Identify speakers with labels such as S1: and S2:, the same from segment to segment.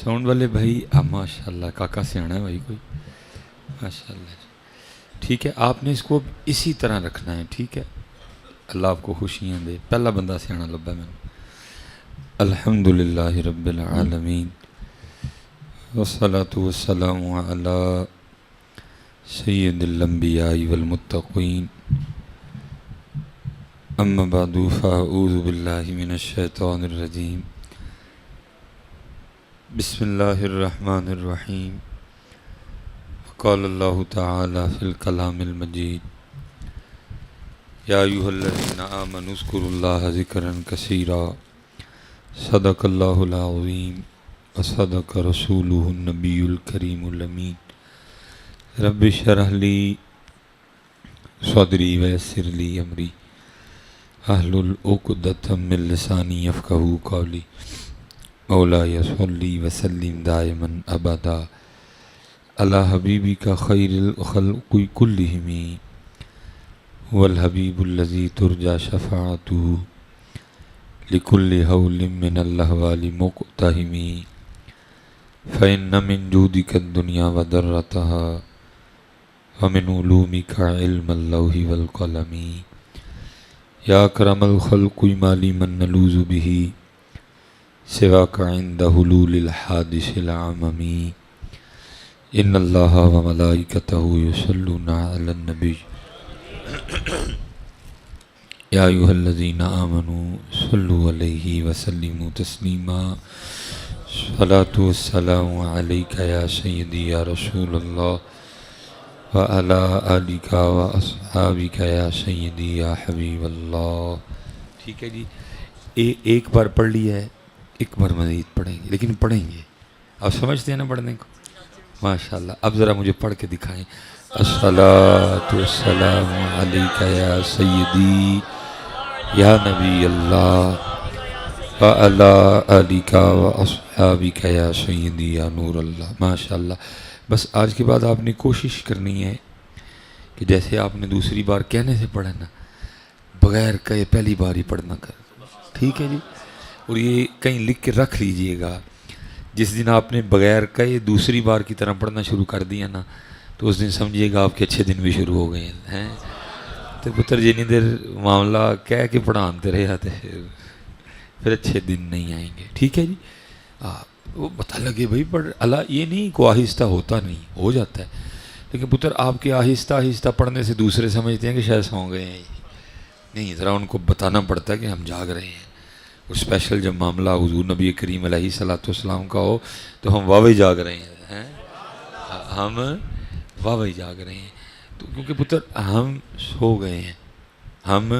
S1: Sound والے بھائی ماشاء اللہ کاکا سے آنا ہے بھائی کوئی ماشاء اللہ ٹھیک ہے. آپ نے اس کو اسی طرح رکھنا ہے ٹھیک ہے. اللہ آپ کو خوشیاں دے. پہلا بندہ سے آنا لبا میں الحمد للہ رب العالمین والصلاة والسلام علی سید الانبیاء والمتقین اما بعد فاعوذ باللہ من الشیطان الرجیم بسم اللہ الرحمن الرحیم. قال اللہ تعالی فی الکلام المجید یا ایھا الذین آمنوا اذکروا اللہ ذکرا کثیرا صدق اللہ العظیم وصدق رسولہ النبی الکریم الامین. رب اشرح لی صدری ویسر لی امری احلل عقدۃ من لسانی یفقہوا قولی. مولاي صلی وسلم دائما ابدا علی حبیبک خیر الخلق کلہم والحبیب الذی ترجى شفاعته لكل حول من الاحوال مقتحم. فإن من جودك الدنيا وضرتها ومن علومك علم اللوح والقلم. يا أكرم الخلق ما لي من نلوذ به سواك عند حلول الحادث العمم. إن الله وملائكته يصلون على النبي يا أيها الذين آمنوا صلوا عليه وسلموا تسليما. صلاة والسلام عليك يا سيدي يا رسول الله وعلى آلك وأصحابك يا سيدي يا حبيب الله. ٹھیک ہے جی. ایک بار پڑھ لیا ہے, ایک بار مزید پڑھیں گے لیکن پڑھیں گے. آپ سمجھتے ہیں نا پڑھنے کو ماشاءاللہ. اب ذرا مجھے پڑھ کے دکھائیں. الصلاۃ والسلام علیک یا سیدی یا نبی اللہ وعلی آلک واصحابک یا سیدی یا نور اللہ. ماشاءاللہ. بس آج کے بعد آپ نے کوشش کرنی ہے کہ جیسے آپ نے دوسری بار کہنے سے پڑھا نا, بغیر کہے پہلی بار ہی پڑھنا کر. ٹھیک ہے جی. اور یہ کہیں لکھ کے رکھ لیجئے گا, جس دن آپ نے بغیر کہے دوسری بار کی طرح پڑھنا شروع کر دیا نا تو اس دن سمجھیے گا آپ کے اچھے دن بھی شروع ہو گئے ہیں. تو پتر جنہیں دیر معاملہ کہہ کے پڑھانتے رہے آتے پھر اچھے دن نہیں آئیں گے. ٹھیک ہے جی. وہ پتہ لگے بھائی پڑھ اللہ, یہ نہیں کو آہستہ ہوتا نہیں, ہو جاتا ہے. لیکن پتر آپ کے آہستہ آہستہ پڑھنے سے دوسرے سمجھتے ہیں کہ شاید سو گئے ہیں. نہیں, ذرا ان کو بتانا پڑتا ہے کہ ہم جاگ رہے ہیں. اور اسپیشل جب معاملہ حضور نبی کریم علیہ الصلوۃ والسلام کا ہو تو ہم واوی جاگ رہے ہیں, ہم واوی جاگ رہے ہیں. تو کیونکہ پتر ہم سو گئے ہیں, ہم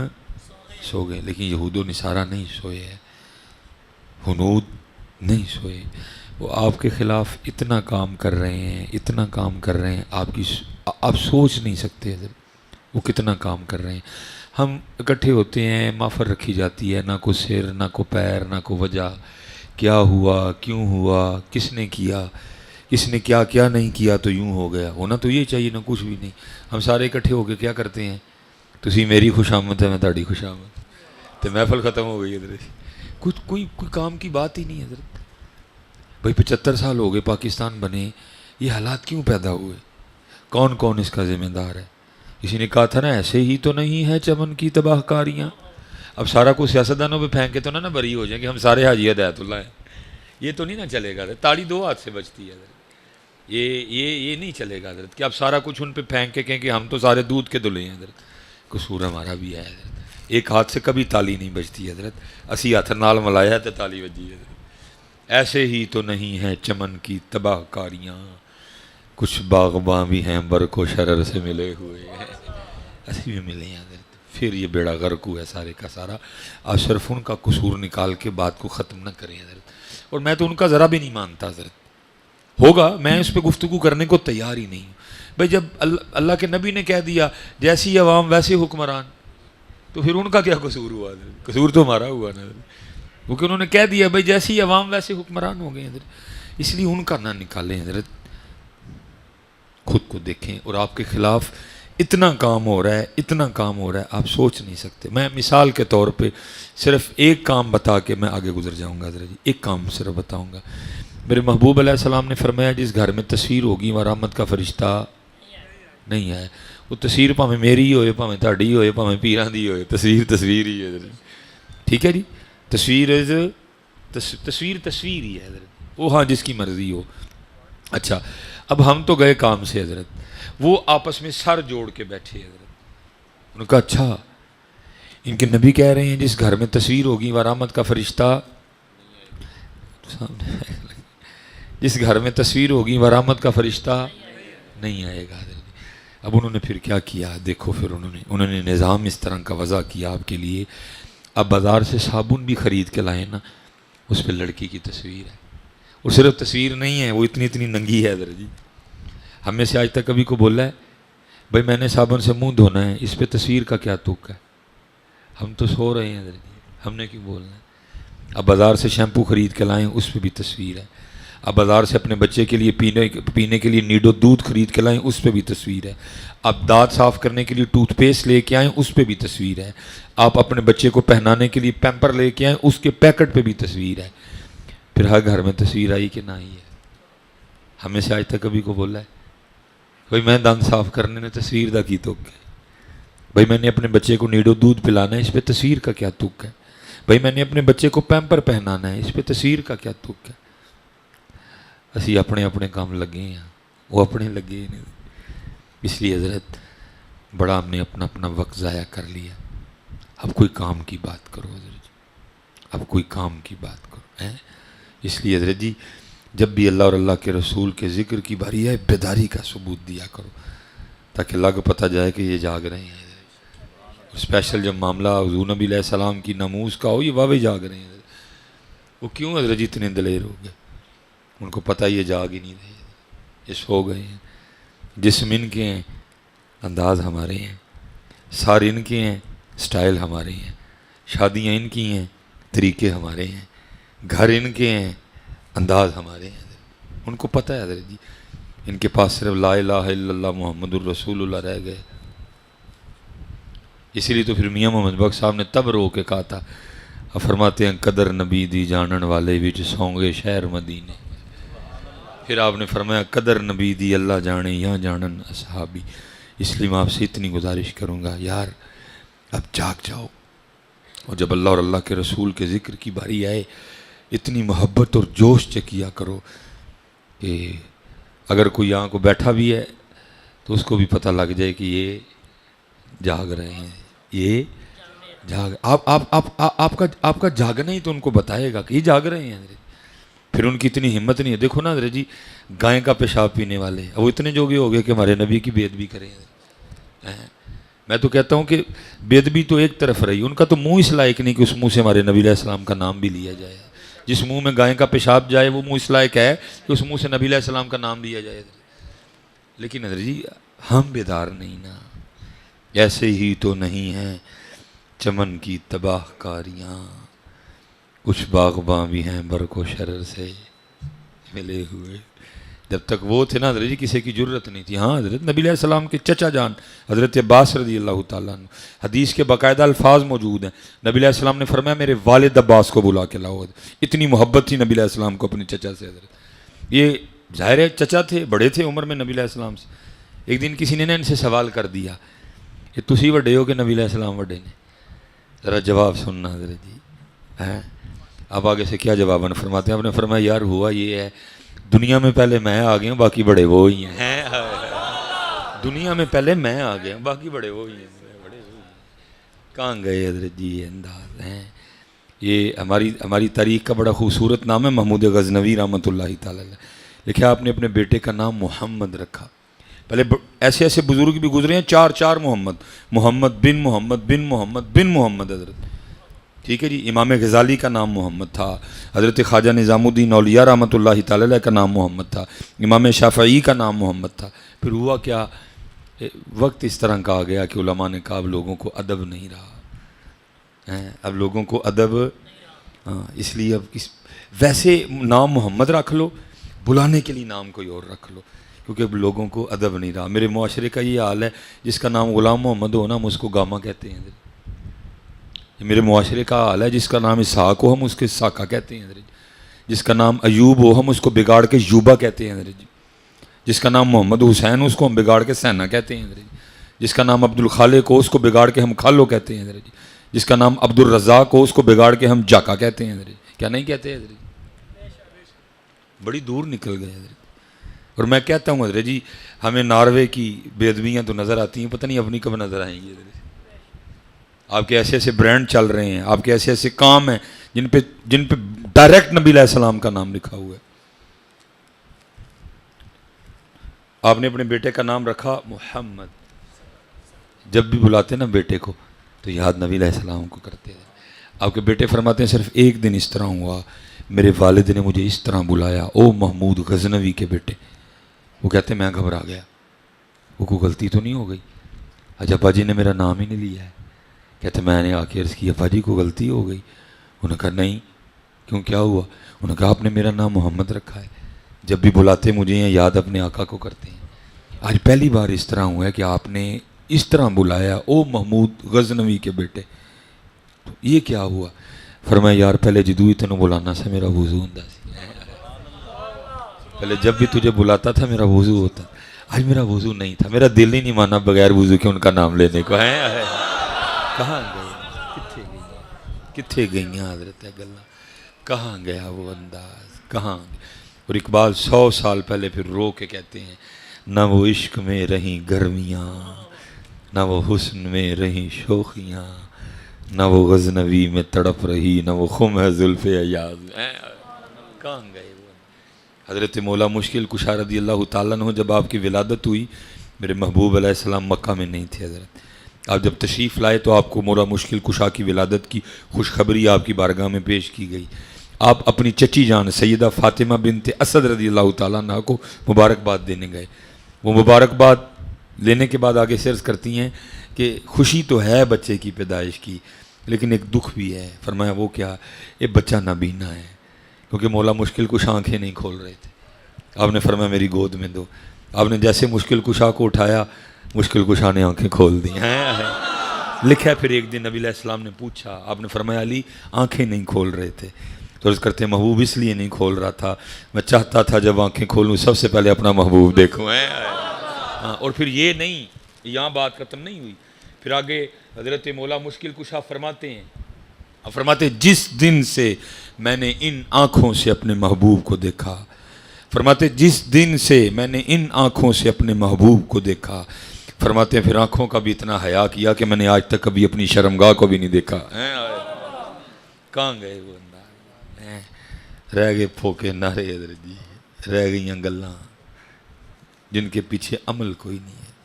S1: سو گئے, لیکن یہود و نصارہ نہیں سوئے ہیں, ہنود نہیں سوئے. وہ آپ کے خلاف اتنا کام کر رہے ہیں, اتنا کام کر رہے ہیں, آپ سوچ نہیں سکتے وہ کتنا کام کر رہے ہیں. ہم اکٹھے ہوتے ہیں, محفل رکھی جاتی ہے, نہ کو سر نہ کو پیر نہ کو وجہ, کیا ہوا کیوں ہوا, کس نے کیا, کس نے کیا کیا نہیں کیا تو یوں ہو گیا. ہونا تو یہ چاہیے, نہ کچھ بھی نہیں. ہم سارے اکٹھے ہو کے کیا کرتے ہیں, تسی میری خوشامد ہے میں تہاڈی خوشامد, تو محفل ختم ہو گئی. ادھر کچھ کوئی کام کی بات ہی نہیں ہے. حضرت بھائی 75 سال ہو گئے پاکستان بنے, یہ حالات کیوں پیدا ہوئے, کون کون اس کا ذمہ دار ہے. کسی نے کہا تھا نا ایسے ہی تو نہیں ہے چمن کی تباہ کاریاں. اب سارا کو سیاستدانوں پہ پھینک کے تو نہ بری ہو جائیں کہ ہم سارے حاجی ہدایت اللہ ہیں. یہ تو نہیں نا چلے گا. تاڑی دو ہاتھ سے بچتی ہے. یہ نہیں چلے گا حضرت کہ آپ سارا کچھ ان پہ پھینک کے کہیں کہ ہم تو سارے دودھ کے دلے ہیں. حضرت قصور ہمارا بھی ہے حضرت. ایک ہاتھ سے کبھی تالی نہیں بجتی حضرت, اسی ہاتھ نال ملایا تو تالی بجی ہے. ایسے ہی تو نہیں ہے چمن کی تباہ کاریاں, کچھ باغباں بھی ہیں برق و شرر سے ملے ہوئے ہیں. ایسے بھی ملے ہیں حضرت. پھر یہ بیڑا غرق ہوا ہے سارے کا سارا. آپ صرف ان کا قصور نکال کے بات کو ختم نہ کریں حضرت. اور میں تو ان کا ذرا بھی نہیں مانتا حضرت. ہوگا, میں اس پہ گفتگو کرنے کو تیار ہی نہیں ہوں. بھائی جب اللہ کے نبی نے کہہ دیا جیسی عوام ویسے حکمران, تو پھر ان کا کیا قصور ہوا حضرت. قصور تو ہمارا ہوا نا حضرت, کیونکہ انہوں نے کہہ دیا بھائی جیسی عوام ویسے حکمران ہو گئے حضرت. اس لیے ان کا نہ نکالیں حضرت, خود کو دیکھیں. اور آپ کے خلاف اتنا کام ہو رہا ہے, اتنا کام ہو رہا ہے, آپ سوچ نہیں سکتے. میں مثال کے طور پہ صرف ایک کام بتا کے میں آگے گزر جاؤں گا حضرت جی. ایک کام صرف بتاؤں گا. میرے محبوب علیہ السلام نے فرمایا جس گھر میں تصویر ہوگی وہاں رحمت کا فرشتہ نہیں آئے. وہ تصویر پاویں میری ہوئے پاویں تہاڈی ہوئے پاویں پیران دی ہوئے، تصویر ہی ہے. ٹھیک ہے جی، تصویر ہی ہے حضرت، وہ ہاں جس کی مرضی ہو. اچھا اب ہم تو گئے کام سے حضرت، وہ آپس میں سر جوڑ کے بیٹھے حضرت. انہوں نے کہا اچھا ان کے نبی کہہ رہے ہیں جس گھر میں تصویر ہوگی وہاں رحمت کا فرشتہ جس گھر میں تصویر ہوگی وہاں رحمت کا فرشتہ نہیں آئے گا. اب انہوں نے پھر کیا کیا دیکھو، پھر انہوں نے نظام اس طرح کا وضع کیا آپ کے لیے. اب بازار سے صابن بھی خرید کے لائے نا، اس پہ لڑکی کی تصویر ہے. اور صرف تصویر نہیں ہے، وہ اتنی ننگی ہے حضرت جی. ہم میں سے آج تک کبھی کو بولا ہے بھائی میں نے صابن سے منہ دھونا ہے، اس پہ تصویر کا کیا تک ہے؟ ہم تو سو رہے ہیں حضرت جی، ہم نے کیوں بولنا ہے؟ اب بازار سے شیمپو خرید کے لائیں، اس پہ بھی تصویر ہے. اب بازار سے اپنے بچے کے لیے پینے کے لیے نیڈو دودھ خرید کے لائیں، اس پہ بھی تصویر ہے. اب دانت صاف کرنے کے لیے ٹوتھ پیسٹ لے کے آئیں، اس پہ بھی تصویر ہے. آپ اپنے بچے کو پہنانے کے لیے پیمپر لے کے آئیں، اس کے پیکٹ پہ بھی تصویر ہے. پھر ہر گھر میں تصویر آئی کہ نہ آئی ہے؟ ہمیں سے آج تک کبھی کو بولا ہے بھائی میں دانت صاف کرنے نے تصویر دا کی تک ہے؟ بھائی میں نے اپنے بچے کو نیڈو دودھ پلانا ہے، اس پہ تصویر کا کیا تک ہے؟ بھائی میں نے اپنے بچے کو پیمپر پہنانا ہے، اس پہ تصویر کا کیا تک ہے؟ اسی اپنے کام لگے ہیں، وہ اپنے لگے نہیں. اس لیے حضرت بڑا ہم نے اپنا وقت ضائع کر لیا. اب کوئی کام کی بات کرو حضرت جی، اب کوئی کام کی بات کرو. اس لیے حضرت جی جب بھی اللہ اور اللہ کے رسول کے ذکر کی باری ہے بیداری کا ثبوت دیا کرو، تاکہ اللہ کو پتہ جائے کہ یہ جاگ رہے ہیں. اسپیشل جب معاملہ حضور نبی علیہ السلام کی ناموس کا ہو، یہ واوے جاگ رہے ہیں. وہ کیوں حضرت جی اتنے دلیر ہو گئے؟ ان کو پتہ یہ جاگ ہی نہیں رہے، یہ سو گئے ہیں. جسم ان کے ہیں، انداز ہمارے ہیں، سار ان کے ہیں، سٹائل ہمارے ہیں، شادیاں ان کی ہیں، طریقے ہمارے ہیں، گھر ان کے ہیں، انداز ہمارے ہیں. ان کو پتہ ہے حضرت جی ان کے پاس صرف لا الہ الا اللہ محمد الرسول اللہ رہ گئے. اسی لیے تو پھر میاں محمد بخش صاحب نے تب رو کے کہا تھا، فرماتے ہیں قدر نبی دی جانن والے وچ سونگے شہر مدینے. پھر آپ نے فرمایا قدر نبی دی اللہ جانے یا جانن اصحابی. اس لیے میں آپ سے اتنی گزارش کروں گا یار اب جاگ جاؤ، اور جب اللہ اور اللہ کے رسول کے ذکر کی باری آئے اتنی محبت اور جوش سے کیا کرو کہ اگر کوئی یہاں کو بیٹھا بھی ہے تو اس کو بھی پتہ لگ جائے کہ یہ جاگ رہے ہیں. یہ جاگ آپ کا جاگنا ہی تو ان کو بتائے گا کہ یہ جاگ رہے ہیں. پھر ان کی اتنی ہمت نہیں ہے. دیکھو نا حضرت جی گائے کا پیشاب پینے والے وہ اتنے جوگے ہو گئے کہ ہمارے نبی کی بے ادبی کریں. میں تو کہتا ہوں کہ بے ادبی تو ایک طرف رہی، ان کا تو منہ اس لائق نہیں کہ اس منہ سے ہمارے نبی علیہ السلام کا نام بھی لیا جائے. جس منہ میں گائے کا پیشاب جائے وہ منہ اس لائق ہے کہ اس منہ سے نبی علیہ السلام کا نام لیا جائے. لیکن حضرت جی ہم بیدار نہیں نا. ایسے ہی تو نہیں ہیں چمن کی تباہ کاریاں، کچھ باغباں بھی ہیں برق و شرر سے ملے ہوئے. جب تک وہ تھے نا حضرت جی کسی کی جرت نہیں تھی. ہاں حضرت نبی علیہ السلام کے چچا جان حضرت عباس رضی اللہ تعالیٰ عنہ، حدیث کے باقاعدہ الفاظ موجود ہیں. نبی علیہ السلام نے فرمایا میرے والد عباس کو بلا کے لاؤ. اتنی محبت تھی نبی علیہ السلام کو اپنے چچا سے. حضرت یہ ظاہر ہے چچا تھے، بڑے تھے عمر میں نبی علیہ السلام سے. ایک دن کسی نے ان سے سوال کر دیا کہ تسی وڈے ہو کہ نبی علیہ السلام وڈے نے؟ ذرا جواب سننا حضرت جی. اب آگے سے کیا جواب فرماتے ہیں؟ آپ نے فرمایا یار ہوا یہ ہے دنیا میں پہلے میں آ گیا ہوں باقی بڑے وہ ہی ہیں. دنیا میں پہلے میں آ گیا ہوں باقی بڑے وہ ہی ہیں. کہاں گئے حضرت جی یہ انداز ہیں. یہ ہماری تاریخ کا بڑا خوبصورت نام ہے محمود غزنوی رحمۃ اللہ تعالی. لکھا آپ نے اپنے بیٹے کا نام محمد رکھا. پہلے ایسے ایسے بزرگ بھی گزرے ہیں، چار محمد بن محمد بن محمد بن محمد حضرت. ٹھیک ہے جی. امام غزالی کا نام محمد تھا، حضرت خواجہ نظام الدین اولیاء رحمۃ اللہ تعالی کا نام محمد تھا، امام شافعی کا نام محمد تھا. پھر ہوا کیا، وقت اس طرح کا آ گیا کہ علماء نے کہا اب لوگوں کو ادب نہیں رہا، اب لوگوں کو ادب. اس لیے اب ویسے نام محمد رکھ لو، بلانے کے لیے نام کوئی اور رکھ لو، کیونکہ اب لوگوں کو ادب نہیں رہا. میرے معاشرے کا یہ حال ہے جس کا نام غلام محمد ہو نا ہم اس کو گاما کہتے ہیں. میرے معاشرے کا حال ہے جس کا نام اسحاق ہو ہم اس کے ساکا کہتے ہیں. جس کا نام ایوب ہو ہم اس کو بگاڑ کے یوبا کہتے ہیں حضرت جی. جس کا نام محمد حسین اس کو ہم بگاڑ کے سینا کہتے ہیں حضرت جی. جس کا نام عبد الخالق ہو اس کو بگاڑ کے ہم خالو کہتے ہیں حضرت جی. جس کا نام عبد الرزاق ہو اس کو بگاڑ کے ہم جاکا کہتے ہیں حضرت جی. کیا نہیں کہتے حضرت جی؟ بڑی دور نکل گئے حضرت. اور میں کہتا ہوں حضرت جی ہمیں ناروے کی بے ادبیاں تو نظر آتی ہیں، پتہ نہیں اپنی کب نظر آئیں گی حضرت جی. آپ کے ایسے ایسے برانڈ چل رہے ہیں، آپ کے ایسے ایسے کام ہیں جن پہ ڈائریکٹ نبی علیہ السلام کا نام لکھا ہوا ہے. آپ نے اپنے بیٹے کا نام رکھا محمد. جب بھی بلاتے نا بیٹے کو تو یاد نبی علیہ السلام کو کرتے ہیں. آپ کے بیٹے فرماتے ہیں صرف ایک دن اس طرح ہوا میرے والد نے مجھے اس طرح بلایا، او محمود غزنوی کے بیٹے. وہ کہتے میں گھبرا گیا، وہ کوئی غلطی تو نہیں ہو گئی؟ اچھا ابا جی نے میرا نام ہی نہیں لیا ہے. کہتے میں نے آ کے عرض کی ابا جی کو غلطی ہو گئی؟ انہوں نے کہا نہیں. کیوں کیا ہوا؟ انہوں نے کہا آپ نے میرا نام محمد رکھا ہے، جب بھی بلاتے مجھے ہیں یاد اپنے آقا کو کرتے ہیں. آج پہلی بار اس طرح ہوا ہے کہ آپ نے اس طرح بلایا او محمود غزنوی کے بیٹے. تو یہ کیا ہوا؟ فرمایا یار پہلے جدو ہی تینوں بلانا سے میرا وضو ہوتا سی. پہلے جب بھی تجھے بلاتا تھا میرا وضو ہوتا. آج میرا وضو نہیں تھا، میرا دل ہی نہیں مانا بغیر وضو کے ان کا نام لینے کو. کہاں گئے؟ کتھے گئیاں حضرت گلاں؟ کہاں گیا وہ انداز؟ کہاں؟ اور اقبال 100 سال پہلے پھر رو کے کہتے ہیں نہ وہ عشق میں رہیں گرمیاں، نہ وہ حسن میں رہیں شوخیاں، نہ وہ غزنوی میں تڑپ رہی، نہ وہ خم ہے زلف ایاز. کہاں گئے وہ؟ حضرت مولا مشکل کشا رضی اللہ تعالیٰ عنہ جب آپ کی ولادت ہوئی میرے محبوب علیہ السلام مکہ میں نہیں تھے حضرت. آپ جب تشریف لائے تو آپ کو مولا مشکل کشا کی ولادت کی خوشخبری آپ کی بارگاہ میں پیش کی گئی. آپ اپنی چچی جان سیدہ فاطمہ بنت اسد رضی اللہ تعالیٰ عنہ کو مبارکباد دینے گئے. وہ مبارکباد لینے کے بعد آگے سرز کرتی ہیں کہ خوشی تو ہے بچے کی پیدائش کی لیکن ایک دکھ بھی ہے. فرمایا وہ کیا؟ یہ بچہ نابینا ہے، کیونکہ مولا مشکل کشا آنکھیں نہیں کھول رہے تھے. آپ نے فرمایا میری گود میں دو. آپ نے جیسے مشکل کشا کو اٹھایا مشکل کشا نے آنکھیں کھول دی. لکھا ہے پھر ایک دن نبی علیہ السلام نے پوچھا، آپ نے فرمایا علی آنکھیں نہیں کھول رہے تھے. تو عرض کرتے محبوب اس لیے نہیں کھول رہا تھا، میں چاہتا تھا جب آنکھیں کھولوں سب سے پہلے اپنا محبوب دیکھوں. اور پھر یہ نہیں، یہاں بات ختم نہیں ہوئی. پھر آگے حضرت مولا مشکل کشا فرماتے ہیں جس دن سے میں نے ان آنکھوں سے اپنے محبوب کو دیکھا، فرماتے جس دن سے میں نے ان آنکھوں سے اپنے محبوب کو دیکھا، فرماتے ہیں پھر آنکھوں کا بھی اتنا حیا کیا کہ میں نے آج تک کبھی اپنی شرمگاہ کو بھی نہیں دیکھا. کہاں گئے وہ انداز؟ رہ گئے پھوکے نعرے حضرت جی، رہ گئیاں گلاں جن کے پیچھے عمل کوئی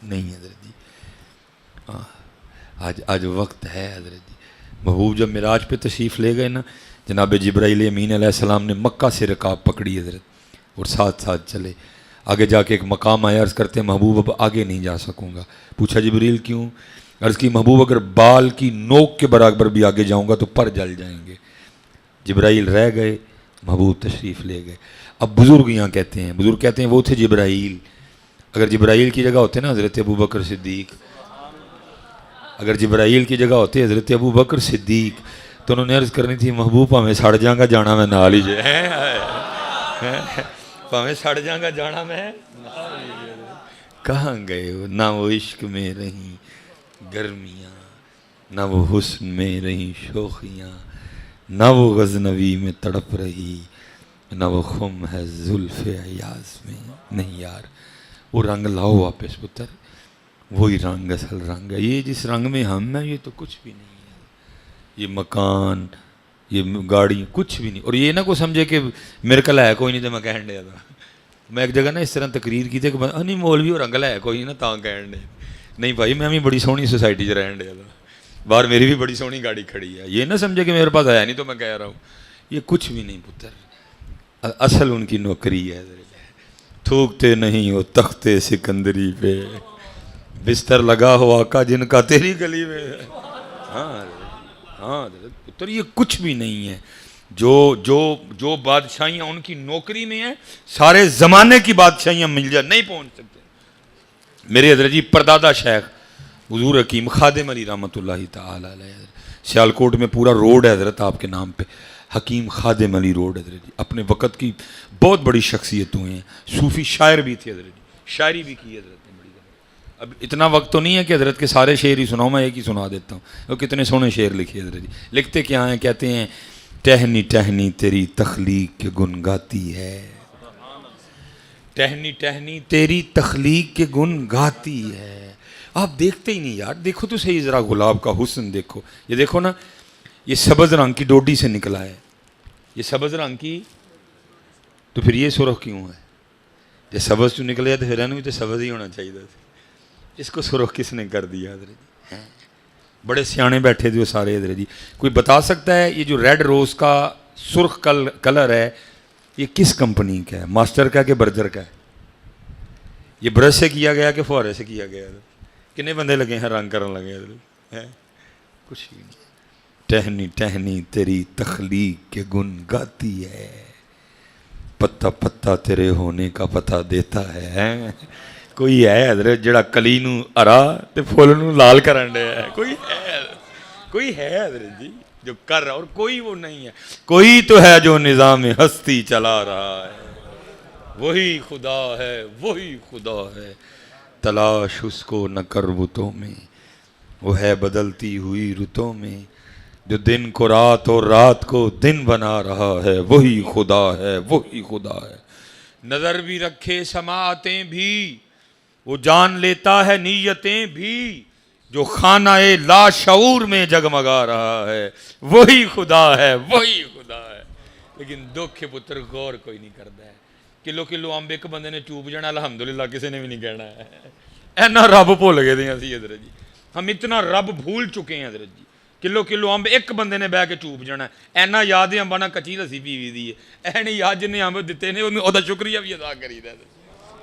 S1: نہیں حضرت جی. آج وقت ہے حضرت جی. محبوب جب معراج پہ تشریف لے گئے نا جناب جبرائیل امین علیہ السلام نے مکہ سے رکاب پکڑی حضرت اور ساتھ ساتھ چلے. آگے جا کے ایک مقام آیا، عرض کرتے ہیں محبوب اب آگے نہیں جا سکوں گا. پوچھا جبریل کیوں؟ عرض کی محبوب اگر بال کی نوک کے برابر بھی آگے جاؤں گا تو پر جل جائیں گے. جبرائیل رہ گئے، محبوب تشریف لے گئے. اب بزرگ یہاں کہتے ہیں وہ تھے جبرائیل. اگر جبرائیل کی جگہ ہوتے نا حضرت ابو بکر صدیق، اگر جبرائیل کی جگہ ہوتے حضرت ابو بکر صدیق تو انہوں نے عرض کرنی تھی محبوب ہمیں سڑ جاؤں گا جانا میں نہ لیجیے. ہمیں سڑ جاؤں گا جانا میں. کہاں گئے ہو؟ نہ وہ عشق میں رہیں گرمیاں، نہ وہ حسن میں رہیں شوخیاں، نہ وہ غزنوی میں تڑپ رہی، نہ وہ خم ہے زلف ایاز میں. نہیں یار وہ رنگ لاؤ واپس پتر، وہی رنگ اصل رنگ ہے. یہ جس رنگ میں ہم ہیں یہ تو کچھ بھی نہیں ہے. یہ مکان، یہ گاڑی کچھ بھی نہیں. اور یہ نہ کو سمجھے کہ میرے کل ہے کوئی نہیں تو میں کہن دیا تھا. میں ایک جگہ نا اس طرح تقریر کی تھی کہ نہیں مولوی اور رنگل ہے کوئی نہ تاں کہن دے. نہیں بھائی میں بھی بڑی سونی سوسائٹی چ رہن دیا تھا، باہر میری بھی بڑی سونی گاڑی کھڑی ہے. یہ نہ سمجھے کہ میرے پاس ہے نہیں تو میں کہہ رہا ہوں. یہ کچھ بھی نہیں پتر، اصل ان کی نوکری ہے. تھوکتے نہیں ہو تختے سکندری پہ، بستر لگا ہو آقا جن کا تیری گلی میں. ہاں پتر یہ کچھ بھی نہیں ہے. جو بادشاہیاں ان کی نوکری میں ہیں سارے زمانے کی بادشاہیاں مل جائے نہیں پہنچ سکتے. میرے حضرت جی پردادا شیخ حضور حکیم خادم علی رحمۃ اللہ تعالی علیہ، سیالکوٹ میں پورا روڈ ہے حضرت آپ کے نام پہ. حکیم خادم علی روڈ حضرت جی، اپنے وقت کی بہت بڑی شخصیت ہوئے ہیں، صوفی شاعر بھی تھے حضرت جی، شاعری بھی کی حضرت نے بڑی زبردست۔ اب اتنا وقت تو نہیں ہے کہ حضرت کے سارے شعر ہی سناؤں، میں ایک ہی سنا دیتا ہوں، وہ کتنے سونے شعر لکھے حضرت جی۔ لکھتے کیا ہیں؟ کہتے ہیں ٹہنی ٹہنی تیری تخلیق کے گن گاتی ہے، ٹہنی ٹہنی تیری تخلیق کے گن گاتی ہے۔ آپ دیکھتے ہی نہیں یار، دیکھو تو صحیح ذرا گلاب کا حسن دیکھو، یہ دیکھو نا، یہ سبز رنگ کی ڈوڈی سے نکلا ہے، یہ سبز رنگ کی، تو پھر یہ سرخ کیوں ہے؟ جب سبز تو نکلے تو پھر بھی تو سبز ہی ہونا چاہیے تھا، اس کو سرخ کس نے کر دیا حضرت جی؟ بڑے سیانے بیٹھے تھے وہ سارے حضرت جی۔ کوئی بتا سکتا ہے یہ جو ریڈ روز کا سرخ کلر ہے یہ کس کمپنی کا ہے؟ ماسٹر کا کہ برجر کا ہے؟ یہ برش سے کیا گیا کہ فوارے سے کیا گیا؟ کتنے بندے لگے ہیں رنگ کرنے لگے ہیں؟ کچھ ہی نہیں۔ ٹہنی ٹہنی تیری تخلیق کے گن گاتی ہے، پتا پتا تیرے ہونے کا پتہ دیتا ہے۔ کوئی ہے حضرت جڑا کلی نو ہرا تے پھول نو لال کرن دے ہے؟ کوئی ہے حضرت جی جو کر رہا، اور کوئی وہ نہیں ہے۔ کوئی تو ہے جو نظام ہستی چلا رہا ہے، وہی خدا ہے، وہی خدا ہے، تلاش اس کو نہ کر بتوں میں، وہ ہے بدلتی ہوئی رتوں میں، جو دن کو رات اور رات کو دن بنا رہا ہے، وہی خدا ہے، وہی خدا ہے۔ نظر بھی رکھے سماعتیں بھی، وہ جان لیتا ہے نیتیں بھی، جو خانہ لا شعور میں جگمگا رہا ہے، وہی خدا ہے، وہی خدا ہے۔ لیکن دکھ پتر غور کوئی نہیں کرتا ہے۔ کلو کلو امب ایک بندے نے چوب جانا الحمدللہ کسی نے بھی نہیں کہنا ہے۔ اینا رب بھول گئے تھے اسی حضرت جی، ہم اتنا رب بھول چکے ہیں حضرت جی۔ کلو کلو امب ایک بندے نے بہ کے چوب جانا ہے، اینا یاد ہے امبا نہ کچی لسی پیوی دی ہے، این یاد جن امب دیتے نے وہ دا شکریہ بھی ادا کری دا،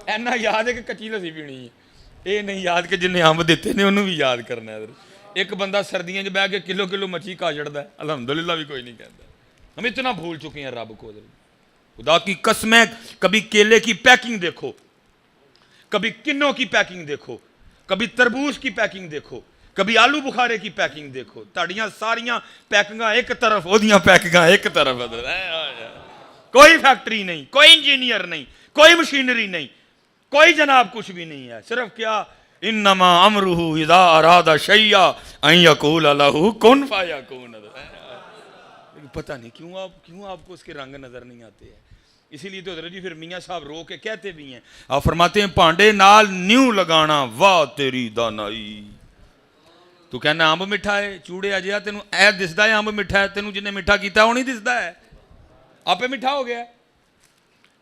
S1: اینا یاد ہے کہ کچی لسی پینی ہے، اے نہیں یاد کہ جن امب دیتے نے انہوں بھی یاد کرنا ہے۔ ایک بندہ سردیاں چ بہ کے کلو کلو مچھی کھا چڑھتا ہے، الحمدللہ بھی کوئی نہیں کہتا۔ ہم اتنا بھول چکے ہیں رب کو حضرت۔ خدا کی قسم ہے، کبھی کیلے کی پیکنگ دیکھو، کبھی کنوں کی پیکنگ دیکھو، کبھی تربوز کی پیکنگ دیکھو، کبھی آلو بخارے کی پیکنگ دیکھو، تاڑیاں ساریاں پیکنگاں ایک طرف، اودیاں پیکنگاں ایک طرف، کوئی فیکٹری نہیں، کوئی انجینئر نہیں، کوئی مشینری نہیں، کوئی جناب کچھ بھی نہیں ہے، صرف کیا انما امرہ اذا اراد شیئا ان یقول لہ کن فیکون۔ پتہ نہیں کیوں آپ کو اس کے رنگ نظر نہیں آتے ہیں۔ اسی لیے تو حضرت جی پھر میاں صاحب رو کے کہتے بھی ہیں، آپ فرماتے ہیں پانڈے نال نیو لگانا واہ تیری دانائی۔ تو کہنا امب مٹھا ہے، چوڑے اجیا تینوں اے دسدا ہے امب مٹھا ہے، تینوں جن نے مٹھا کیتا ہے وہ نہیں دسدا ہے، آپ پہ مٹھا ہو گیا ہے۔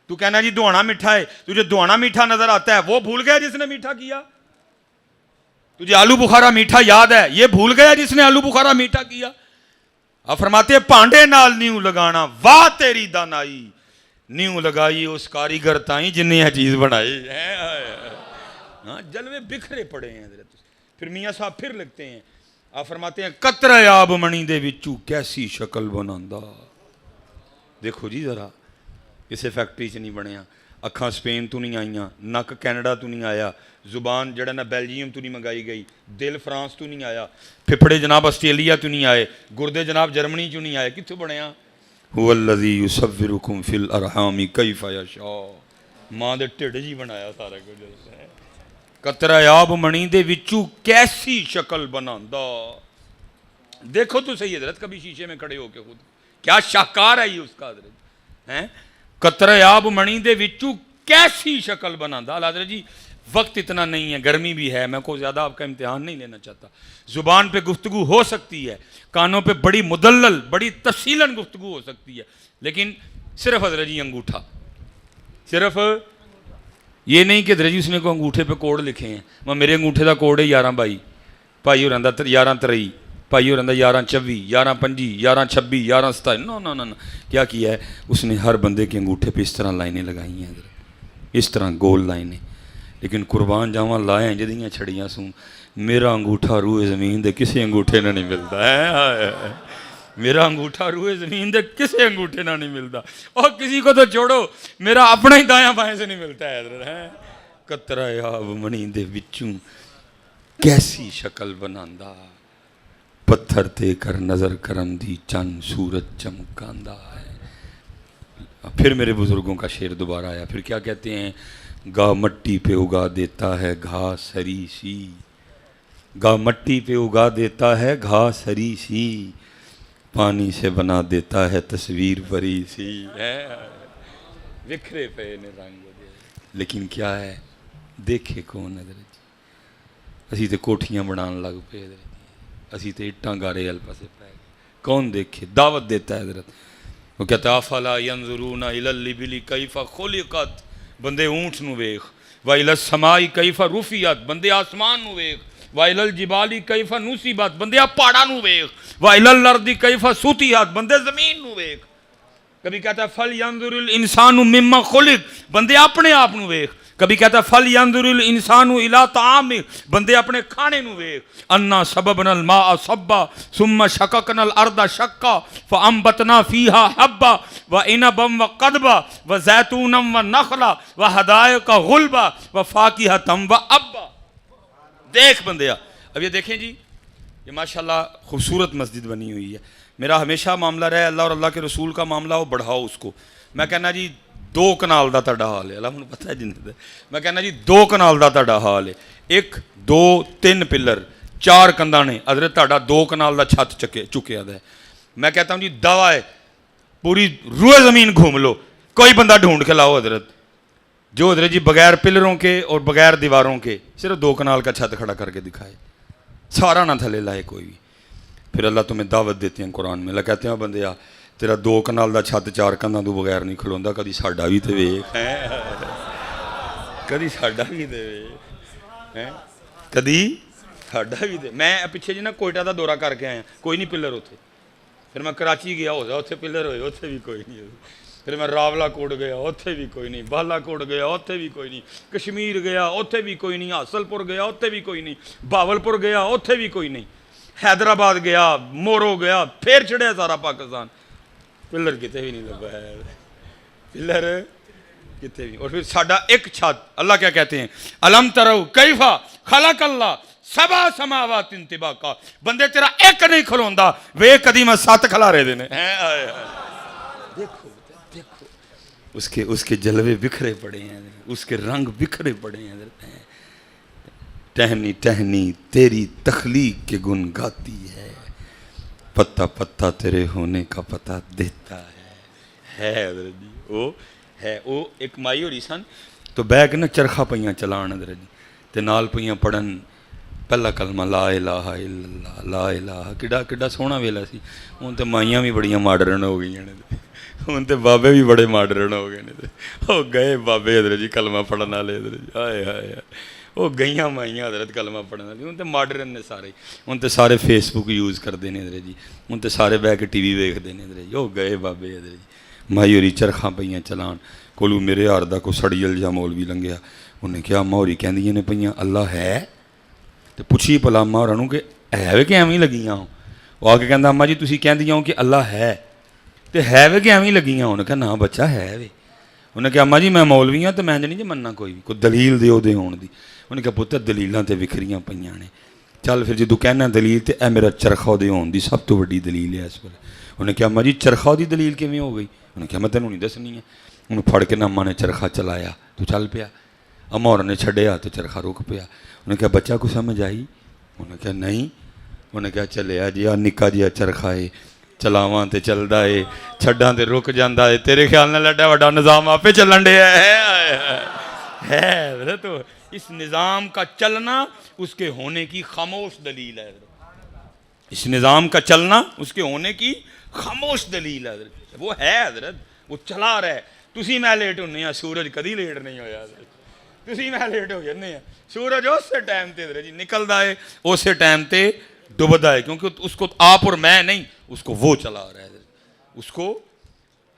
S1: تو کہنا جی دوانا مٹھا ہے، تجھے دوانا میٹھا نظر آتا ہے، وہ بھول گیا جس نے میٹھا کیا۔ تجھے آلو بخارا میٹھا یاد ہے، یہ بھول گیا جس نے آلو بخارا میٹھا کیا۔ آپ فرماتے ہیں پانڈے نال نیو لگانا واہ تیری دانائی، نیو لگائی اس کاریگر تائیں جن نے یہ چیز بنائی۔ ہاں جلوے بکھرے پڑے ہیں حضرت۔ پھر میاں صاحب پھر لکھتے ہیں، آپ فرماتے ہیں قطرہ آب منی دے وچوں کیسی شکل بناندا۔ دیکھو جی ذرا، کسے فیکٹری چ نہیں بنیا، اکھاں سپین تو نہیں آئیاں، نک کینیڈا تو نہیں آیا، زبان جڑا نا بیلجیم تو نہیں منگائی گئی، دل فرانس تو نہیں آیا، پھپڑے جناب آسٹریلیا تو نہیں آئے، گردے جناب جرمنی چوں نہیں آئے، کتوں بنیا؟ هو الذی یصورکم فی الارحام کیف یشاء۔ ماں دے ٹھڈ جی بنایا سارا کچھ۔ قطرہ آب منی دے وچوں کیسی شکل بناندا۔ دیکھو تو صحیح حضرت کبھی شیشے میں کھڑے ہو کے خود، کیا شاہکار ہے یہ اس کا حضرت ہیں۔ قطرہ آب منی دے وچوں کیسی شکل بناندا۔ حضرت جی وقت اتنا نہیں ہے، گرمی بھی ہے، میں کو زیادہ آپ کا امتحان نہیں لینا چاہتا۔ زبان پہ گفتگو ہو سکتی ہے، کانوں پہ بڑی مدلل بڑی تفصیلاً گفتگو ہو سکتی ہے، لیکن صرف حضرت جی انگوٹھا، صرف یہ نہیں کہ حضرت جی اس نے کوئی انگوٹھے پہ کوڈ لکھے ہیں، میں میرے انگوٹھے دا کوڈ ہے 11/22، بھائی ہو رہا 11/23، بھائی ہو رہا 11/24، 11/25، 11/26، 11/27۔ نو نو نو نو، کیا ہے اس نے ہر بندے کے انگوٹھے پہ اس طرح لائنیں لگائی ہیں حضرت، اس طرح گول لائنیں۔ لیکن قربان جاواں لائیں جدیاں چھڑیاں سوں، میرا انگوٹھا روئے زمین دے کسے انگوٹھے نہ نہیں ملتا ہے، میرا انگوٹھا روئے زمین دے کسے انگوٹھے نہ نہیں ملتا، اور کسی کو تو چھوڑو میرا اپنا ہی دایاں بائیں سے نہیں ملتا ہے حضرت۔ قطرہ آب منی دے وچوں کیسی شکل بناندا۔ پتھر تے کر نظر کرم دی چند سورج چمکاندہ ہے۔ پھر میرے بزرگوں کا شعر دوبارہ آیا، پھر کیا کہتے ہیں، گاہ مٹی پہ اگا دیتا ہے گھاس ہری سی، گاہ مٹی پہ اگا دیتا ہے گھاس ہری سی، پانی سے بنا دیتا ہے تصویر پری سی، بکھرے پے نے رنگ دے، لیکن کیا ہے دیکھے کون حضرت جی، اسی تے کوٹھیاں بنان لگ پے حضرت جی، اسی تے اٹاں گارے ال پاسے پے گئے، کون دیکھے، دعوت دیتا ہے حضرت۔ وہ کہتا ہے افلا ینظرون الی الابل کیف خلقت، بندے اونٹ نو ویکھ، والی السماء کیف رفعت، بندے آسمان نو ویکھ، والی الجبال کیف نصبت، بندے پہاڑاں نو ویکھ، والی الارض کیف سطحت، بندے زمین نو ویکھ۔ کبھی کہتا ہے فلینظر الانسان مما خلق، بندے اپنے آپ نو ویکھ، کبھی کہتا ہے فلینظر الانسان الی طعامہ، بندے اپنے کھانے نو ویکھ۔ انا سببنا الماء صبا ثم شققنا الارض شقا فانبتنا فیہا حبا وعنبا وقضبا وزیتونا ونخلا وحدائق غلبا وفاکہۃ وابا۔ دیکھ بندیا، اب یہ دیکھیں جی، یہ ماشاءاللہ خوبصورت مسجد بنی ہوئی ہے۔ میرا ہمیشہ معاملہ رہا ہے اللہ اور اللہ کے رسول کا معاملہ ہو بڑھاؤ اس کو۔ میں کہنا جی 2 کنال دا تڑا حال ہے، اللہ مجھے پتہ ہے جنت ہے، میں کہنا جی 2 کنال دا تڑا حال ہے، 1 2 3 پلر 4 کندھاں نے، حضرت تہاڈا 2 کنال دا چھت چکیا ہے۔ میں کہتا ہوں جی دعویٰ ہے پوری روئے زمین گھوم لو، کوئی بندہ ڈھونڈ کے لاؤ حضرت جو حضرت جی بغیر پلروں کے اور بغیر دیواروں کے صرف 2 کنال کا چھت کھڑا کر کے دکھائے، سارا نہ تھلے لائے کوئی بھی۔ پھر اللہ تمہیں دعوت دیتے ہیں قرآن میں، اللہ کہتے ہیں بندیا تیرا 2 کنال دا چھت 4 کندھاں تو بغیر نہیں کھلوندا، کدی ساڈا بھی تے ویکھ، کدی ساڈا بھی تے ویکھ، کدی ساڈا بھی تے۔ میں پیچھے جی نا کوئٹہ دا دورہ کر کے آیا، کوئی نہیں پلر اتنے، پھر میں کراچی گیا ہو جا اتنے پلر ہوئے، اتنے بھی کوئی نہیں، پھر میں راولا کوٹ گیا اتنے بھی کوئی نہیں، بالا کوٹ گیا اتنے بھی کوئی نہیں، کشمیر گیا اتنے بھی کوئی نہیں، حاصل پور گیا اتنے بھی کوئی نہیں، باول پور گیا اتنے بھی کوئی نہیں، حیدرآباد گیا، مورو گیا، پھر چڑھیا سارا پاکستان، پلر کتے بھی نہیں لبا ہے، پلر کتے بھی۔ اور پھر ساڈا ایک چھت، اللہ کیا کہتے ہیں، الم ترو کیفا خلق اللہ 7 سماوات طباقا، بندے تیرا ایک نہیں کھلوندا، وے کدی میں 7 کھلارے دینے۔ دیکھو دیکھو اس کے جلوے بکھرے پڑے ہیں، اس کے رنگ بکھرے پڑے ہیں، ٹہنی ٹہنی تیری تخلیق کے گن گاتی ہے، پتا پتا تیرے ہونے کا پتہ دیتا ہے حضرت جی۔ وہ ہے وہ ایک مائی ہوئی سن تو بہ کے نا چرخا پئیاں چلان حضرت جی تے نال پئیاں پڑھن پہلا کلمہ لا الہ الا اللہ، لا الہ، کڈا سوہنا ویلا سی۔ ہن تے مائیاں بھی بڑیاں ماڈرن ہو گئی ہیں، ہن تے بابے بھی بڑے ماڈرن ہو گئے نے، او گئے بابے حضرت جی کلمہ پڑھن والے حضرت جی، ہائے ہائے، وہ گئیاں مائیاں حضرت کلمہ پڑھن والی، ہن تے ماڈرن نے سارے، ہن تے سارے فیس بک یوز کرتے ہیں حضرت جی، ہن تے سارے بہ کے ٹی وی ویکھتے ہیں حضرت جی۔ وہ گئے بابے حضرت جی، مائی ہوری چرخاں پئیاں چلان، کولو میرے یار دا کوئی سڑیل جا مولوی لنگیا، انہیں کیا ماہوری کہندیاں نے پئیاں اللہ ہے، تے پوچھی پلا ماں ہوراں نوں کہ ہے وے کہ ایویں لگیاں ہو، وہ آ کے کہندا اماں جی تسی کہندیاں ہو کہ اللہ ہے تے ہے وے کہ ایویں لگیاں ہو، انہیں کہا نا بچہ ہے وے، انہیں کہا اماں جی میں مولوی ہاں تے میں نہیں جی مننا کوئی دلیل دیو دے ہون دی، انہیں کہا پتر دلیلاں تے وکھریاں پئیاں نے، چل پھر جدوں کہنا دلیل تے اے میرا چرخا دے ہون دی سب تو وڈی دلیل ہے اس ویلے۔ انہیں کہا اماں جی چرخا دی دلیل کیویں ہو گئی، انہیں کہا میں تینوں نہیں دسنی ہے، انہیں پھڑ کے نا اماں نے چرخا چلایا تو چل پیا، اماں اور نے چھڈیا تو چرخا رک پیا، انہیں کہا بچہ کو سمجھ آئی، انہیں کہا نہیں، انہیں کہا چلیا جی آ نکا جیا چرخا ہے چلاواں تے چلدا ہے چھڈاں تے رک جاندا ہے، تیرے خیال نال ایڈا وڈا نظام آپے چلن ڈیا ہے تو اس نظام کا چلنا اس کے ہونے کی خاموش دلیل ہے، اس نظام کا چلنا اس کے ہونے کی خاموش دلیل ہے حضرت، وہ ہے حضرت، وہ چلا رہا ہے۔ تسی میں لیٹ ہونے ہیں، سورج کدی لیٹ نہیں ہویا حضرت، تسی میں لیٹ ہو جانے ہیں، سورج اسی ٹائم تے حضرت جی نکلدا ہے، اسی ٹائم تے ڈوبدا ہے، کیونکہ اس کو آپ اور میں نہیں، اس کو وہ چلا رہا ہے حضرت، اس کو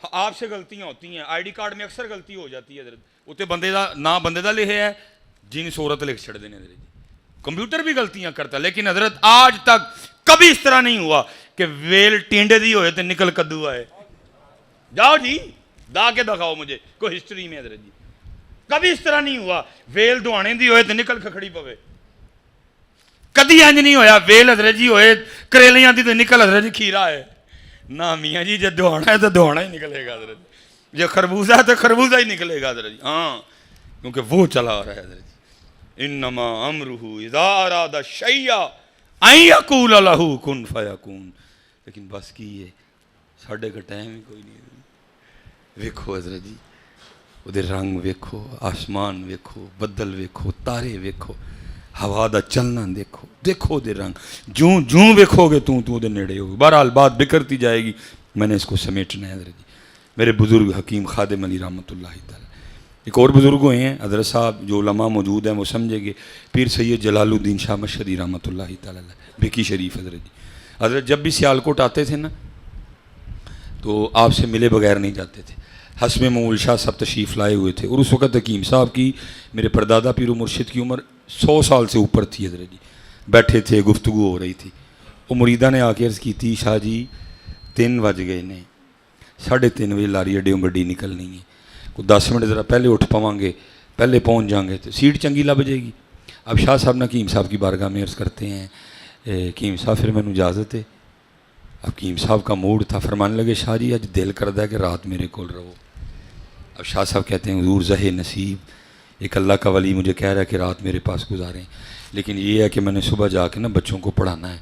S1: آپ سے غلطیاں ہوتی ہیں، آئی ڈی کارڈ میں اکثر غلطی ہو جاتی ہے حضرت، اتنے بندے دا نہ بندے دا لکھے ہے جن صورت لکھ چھڑ دینے حضرت جی، کمپیوٹر بھی غلطیاں کرتا ہے، لیکن حضرت آج تک کبھی اس طرح نہیں ہوا کہ ویل ٹینڈے دی ہوئے تو نکل کدو آئے، جاؤ جی دا کے دکھاؤ مجھے کوئی ہسٹری میں حضرت جی، کبھی اس طرح نہیں ہوا ویل دوانے دی ہوئے تو نکل کھکھڑی پوے،
S2: کدی انج نہیں ہویا ویل حضرت جی ہوئے کریلیاں دی تو نکل حضرت جی کھیرا ہے نہ میاں جی، جب دوڑنا ہے تو دوڑنا ہی نکلے گا حضرت جی، جب خربوزہ ہے تو خربوزہ ہی نکلے گا حضرت جی، ہاں کیونکہ وہ چلا آ رہا ہے حضرت جی۔ انما امرہ اذا اراد شیئا ان یقول لہ کن فیکون، لیکن بس کی ہے ساڈے کا ٹائم ہی کوئی نہیں۔ ویکھو حضرت جی وہ رنگ ویکھو، آسمان ویکھو، بدل ویکھو، تارے ویکھو، ہوا دا چلنا دیکھو، دیکھو دے رنگ جوں جوں ویکھو گے تو دے نیڑے ہوگی۔ بہرحال بات بکھرتی جائے گی، میں نے اس کو سمیٹنا ہے حضرت جی۔ میرے بزرگ حکیم خادم علی رحمۃ اللہ تعالی، ایک اور بزرگ ہوئے ہیں حضرت صاحب جو علماء موجود ہیں وہ سمجھے گے، پیر سید جلال الدین شاہ مشہدی رحمۃ اللہ تعالی بھکی شریف حضرت جی۔ حضرت جب بھی سیالکوٹ آتے تھے نا تو آپ سے ملے بغیر نہیں جاتے تھے۔ حسب مول شاہ صاحب تشریف لائے ہوئے تھے اور اس وقت حکیم صاحب کی، میرے پردادا پیر و مرشد کی عمر 100 سال سے اوپر تھی حضرت جی۔ بیٹھے تھے، گفتگو ہو رہی تھی، وہ مریدہ نے آ کے عرض کی تھی شاہ جی 3 بج گئے نے، 3:30 بجے لاری اڈے گڈی نکلنی ہے، کوئی 10 منٹ ذرا پہلے اٹھ پاؤں گے، پہلے پہنچ جائیں گے تو سیٹ چنگی لب جائے گی۔ اب شاہ صاحب نے حکیم صاحب کی بارگاہ میں عرض کرتے ہیں حکیم صاحب پھر مینوں اجازت ہے۔ اب حکیم صاحب کا موڈ تھا، فرمانے لگے شاہ جی اج دل کردا ہے کہ رات میرے کول رہو۔ اب شاہ صاحب کہتے ہیں حضور زہ نصیب، ایک اللہ کا ولی مجھے کہہ رہا ہے کہ رات میرے پاس گزاریں، لیکن یہ ہے کہ میں نے صبح جا کے نا بچوں کو پڑھانا ہے،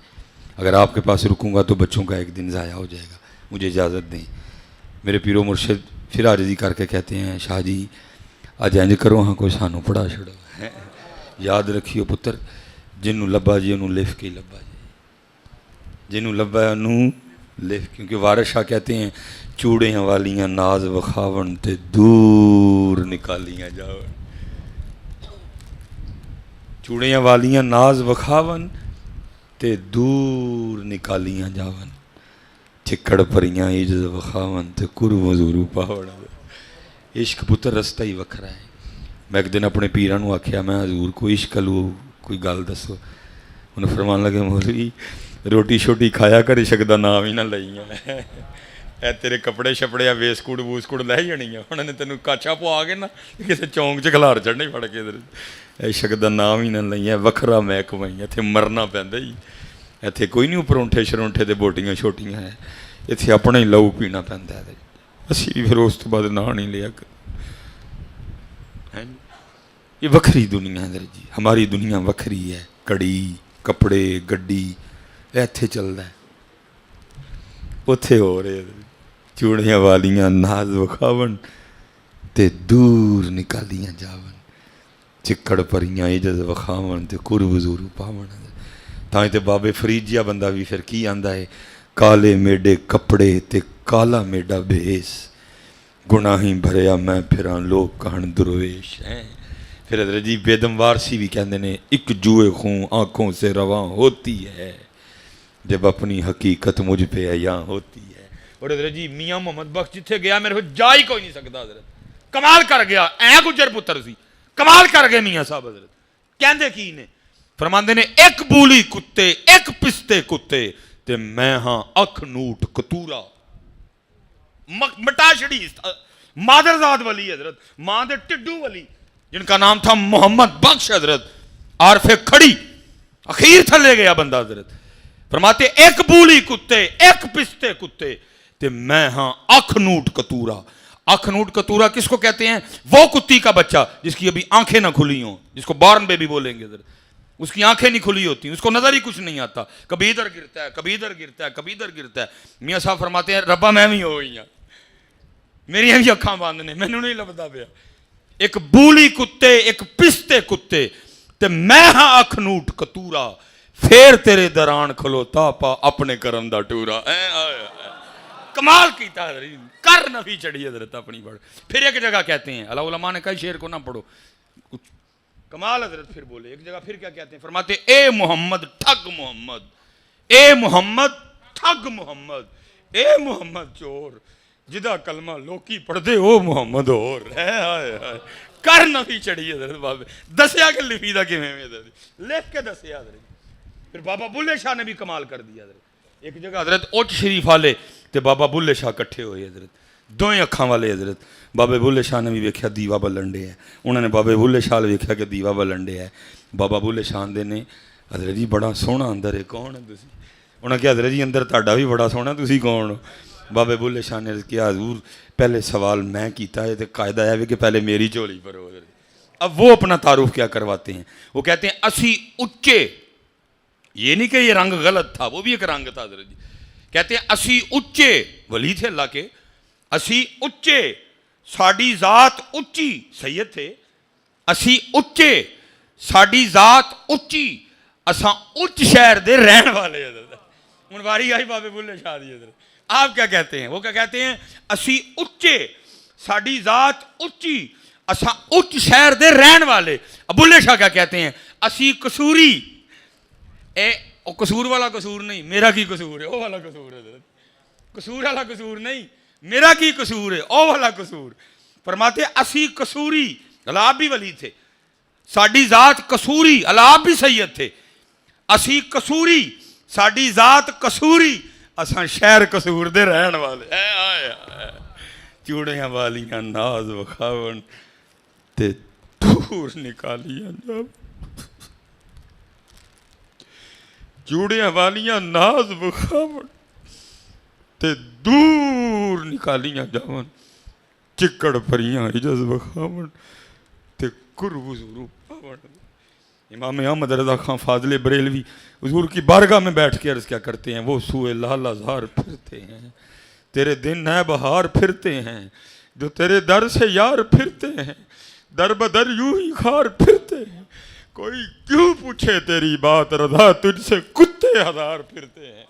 S2: اگر آپ کے پاس رکوں گا تو بچوں کا ایک دن ضائع ہو جائے گا، مجھے اجازت دیں۔ میرے پیر و مرشد پھر عاجزی کر کے کہتے ہیں شاہ جی اج انج کرو ہاں کوئی سانوں پڑھا چھڑو، یاد رکھیو پتر جنوں لبا جی انہوں لکھ کے لبا جی، جنوں لبا انہوں لکھ، کیونکہ وارث شاہ کہتے ہیں چوڑیاں والیاں ناز وکھاون تے دور نکالیاں جاون، چوڑیاں والیاں ناز وکھاون تے دور نکالیاں جاون، چکڑ پریاں عجز وکھاون تے قرب حضور پاون۔ عشق پتر رستہ ہی وکھرا ہے۔ میں ایک دن اپنے پیراں نوں آکھیا میں حضور کوئی عشق لو کوئی گل دسو، انہوں فرمان لگے مولوی روٹی شوٹی کھایا کر عشق دا نام ہی نہ لئیاں، اے تیرے کپڑے شپڑے ویسکوڑ ووسکوڑ لے جانیاں، انہوں نے تینوں کاچا پوا کے نا کسی چونک چ کھلار چڑھنے پڑ کے عشق دا نام ہی نہ لئیاں، وکھرا محکمہ ہی اتنے مرنا پیندا ہی، اتنے کوئی نہیں پرونٹھے شرونٹھے تے بوٹیاں چھوٹیاں ہے، اتنے اپنا ہی لہو پینا پیندا ہے، اسی پھر اس تو بعد نہ نہیں لیا کر۔ یہ وکھری دنیا ہے حضرت جی، ہماری دنیا وکھری ہے، کڑی کپڑے گڈی ایتھے چلدا ہے، اتھے ہو رہے چوڑیاں والیاں ناز وکھاون تے دور نکالیاں جاون، چکڑ پریاں عجز وکھاون تے قرب حضور پاون۔ تائیں تے بابے فرید جیا بندہ بھی پھر کی آندا ہے کالے میڈے کپڑے تے کالا میڈا بھیس، گناہیں بھریا میں پھراں لوگ کہن درویش ہیں۔ پھر حضرت جی بیدم وارسی بھی کہندے نے ایک جوئے خون آنکھوں سے رواں ہوتی ہے جب اپنی حقیقت مجھ پہ عیاں ہوتی ہے۔ اور حضرت جی میاں محمد بخش جتھے گیا میرے کو جا ہی کوئی نہیں سکتا، حضرت کمال کر گیا، گجر پتر سی کمال کر گئے میاں صاحب۔ حضرت کہندے کی نے فرماندے نے ایک بولی کتے ایک پستے کتے تے میں ہاں اکھ نوٹ کتورا، مٹا چھڑی مادرزاد ولی حضرت، ماں دے ٹڈو ولی جن کا نام تھا محمد بخش حضرت، عارف کھڑی اخیر تھلے گیا بندہ حضرت، فرماتے ایک بولی کتے ایک پستے کتے تے میں ہاں اکھ نوٹ کتورا۔ اکھ نوٹ کتورا کس کو کہتے ہیں؟ وہ کتی کا بچہ جس کی ابھی آنکھیں نہ کھلی ہوں، جس کو بارن بیبی بولیں گے حضرت، اس کی آنکھیں نہیں کھلی ہوتی، اس کو نظر ہی کچھ نہیں آتا، کبھی ادھر گرتا ہے کبھی ادھر گرتا ہے کبھی ادھر گرتا ہے۔ میاں صاحب فرماتے ہیں ربا میں بھی ہو گئی ہوں، میری بھی اکھاں بند نے، مینوں نہیں لبدا پیا، ایک بولی کتے ایک پستے کتے تے میں ہاں اکھ نوٹ کتورا، پھر تیرے دران کھلوتا پا اپنے کرم دا ٹورا۔ کمال کیتا حضرت، کر نفی چڑھی حضرت اپنی بڑھ۔ پھر ایک جگہ کہتے ہیں، اللہ علماء نے کہا شعر کو نہ پڑھو، کمال حضرت پھر بولے ایک جگہ پھر کیا کہتے ہیں، فرماتے اے محمد ٹھگ محمد، اے محمد ٹھگ محمد، اے محمد چور جدا کلمہ لوکی پڑھ دے او محمد اور کر نفی چڑھی حضرت بابے دسیا کہ لفیدہ کی میں حضرت لکھ کے دسیا حضرت۔ پھر بابا بلے شاہ نے بھی کمال کر دیا حضرت، ایک جگہ حضرت اوچ شریف والے تے بابا بلے شاہ کٹھے ہوئے حضرت، دوئیں اکھاں والے حضرت، بابے بلے شاہ نے بھی ویکھیا دیوا بلن ڈے ہے، انہوں نے بابے بلے شاہ ویکھیا کہ دیوا بلن ڈے ہے، بابا بلے شاہ دے نے حضرت جی بڑا سوہنا اندر ہے، کون ہے تسی؟ انہوں نے کہا حضرت جی اندر تہاڈا بھی بڑا سوہنا، تسی کون ہو؟ بابے بلے شاہ نے کیا حضور پہلے سوال میں کیتا ہے تو قاعدہ ہے کہ پہلے میری جھولی بھرو۔ اب وہ اپنا تعارف کیا کرواتے ہیں، وہ کہتے ہیں اسی اچے، یہ نہیں کہ یہ رنگ غلط تھا، وہ بھی ایک رنگ تھا حضرت جی، کہتے ہیں اسی اچے، ولی تھے اللہ کے، اسی اچے ساڈی ذات اچی، سید تھے، اسی اچے ساڈی ذات اچی، اساں اچ شہر دے رہن والے۔ حضرت ہن واری آئی بابے بلے شاہ دی، حضرت آپ کیا کہتے ہیں؟ وہ کیا کہتے ہیں؟ اسی اچے ساڈی ذات اچی، اساں اچ شہر دے رہن والے۔ اب بلے شاہ کیا کہتے ہیں؟ اسی قصوری، قصور والا قصور نہیں، میرا کی قصور ہے، او والا قصور ہے حضرت، قصور والا قصور نہیں، میرا کی قصور ہے، او والا قصور۔ فرماتے اسی قصوری، اللہ آپ بھی ولی تھے، ساڈی ذات قصوری، اللہ آپ بھی سید تھے، اسی قصوری ساڈی ذات قصوری، اساں شہر قصور دے رہن والے۔ چوڑیاں والیاں ناز وکھاون تے دور نکالیاں جاون، چوڑیاں والیاں ناز وکھاون تے دور نکالیاں جاون، چکڑ پریاں عجز وکھاون تے قرب حضور پاون۔ امام احمد رضا خان فاضل بریلوی حضور کی بارگاہ میں بیٹھ کے عرض کیا کرتے ہیں، وہ سوئے لال ازار پھرتے ہیں، تیرے دن ہے بہار پھرتے ہیں، جو تیرے در سے یار پھرتے ہیں، در بدر یوں ہی خار پھرتے ہیں، کوئی کیوں پوچھے تیری بات رضا، تجھ سے کتے ہزار پھرتے ہیں۔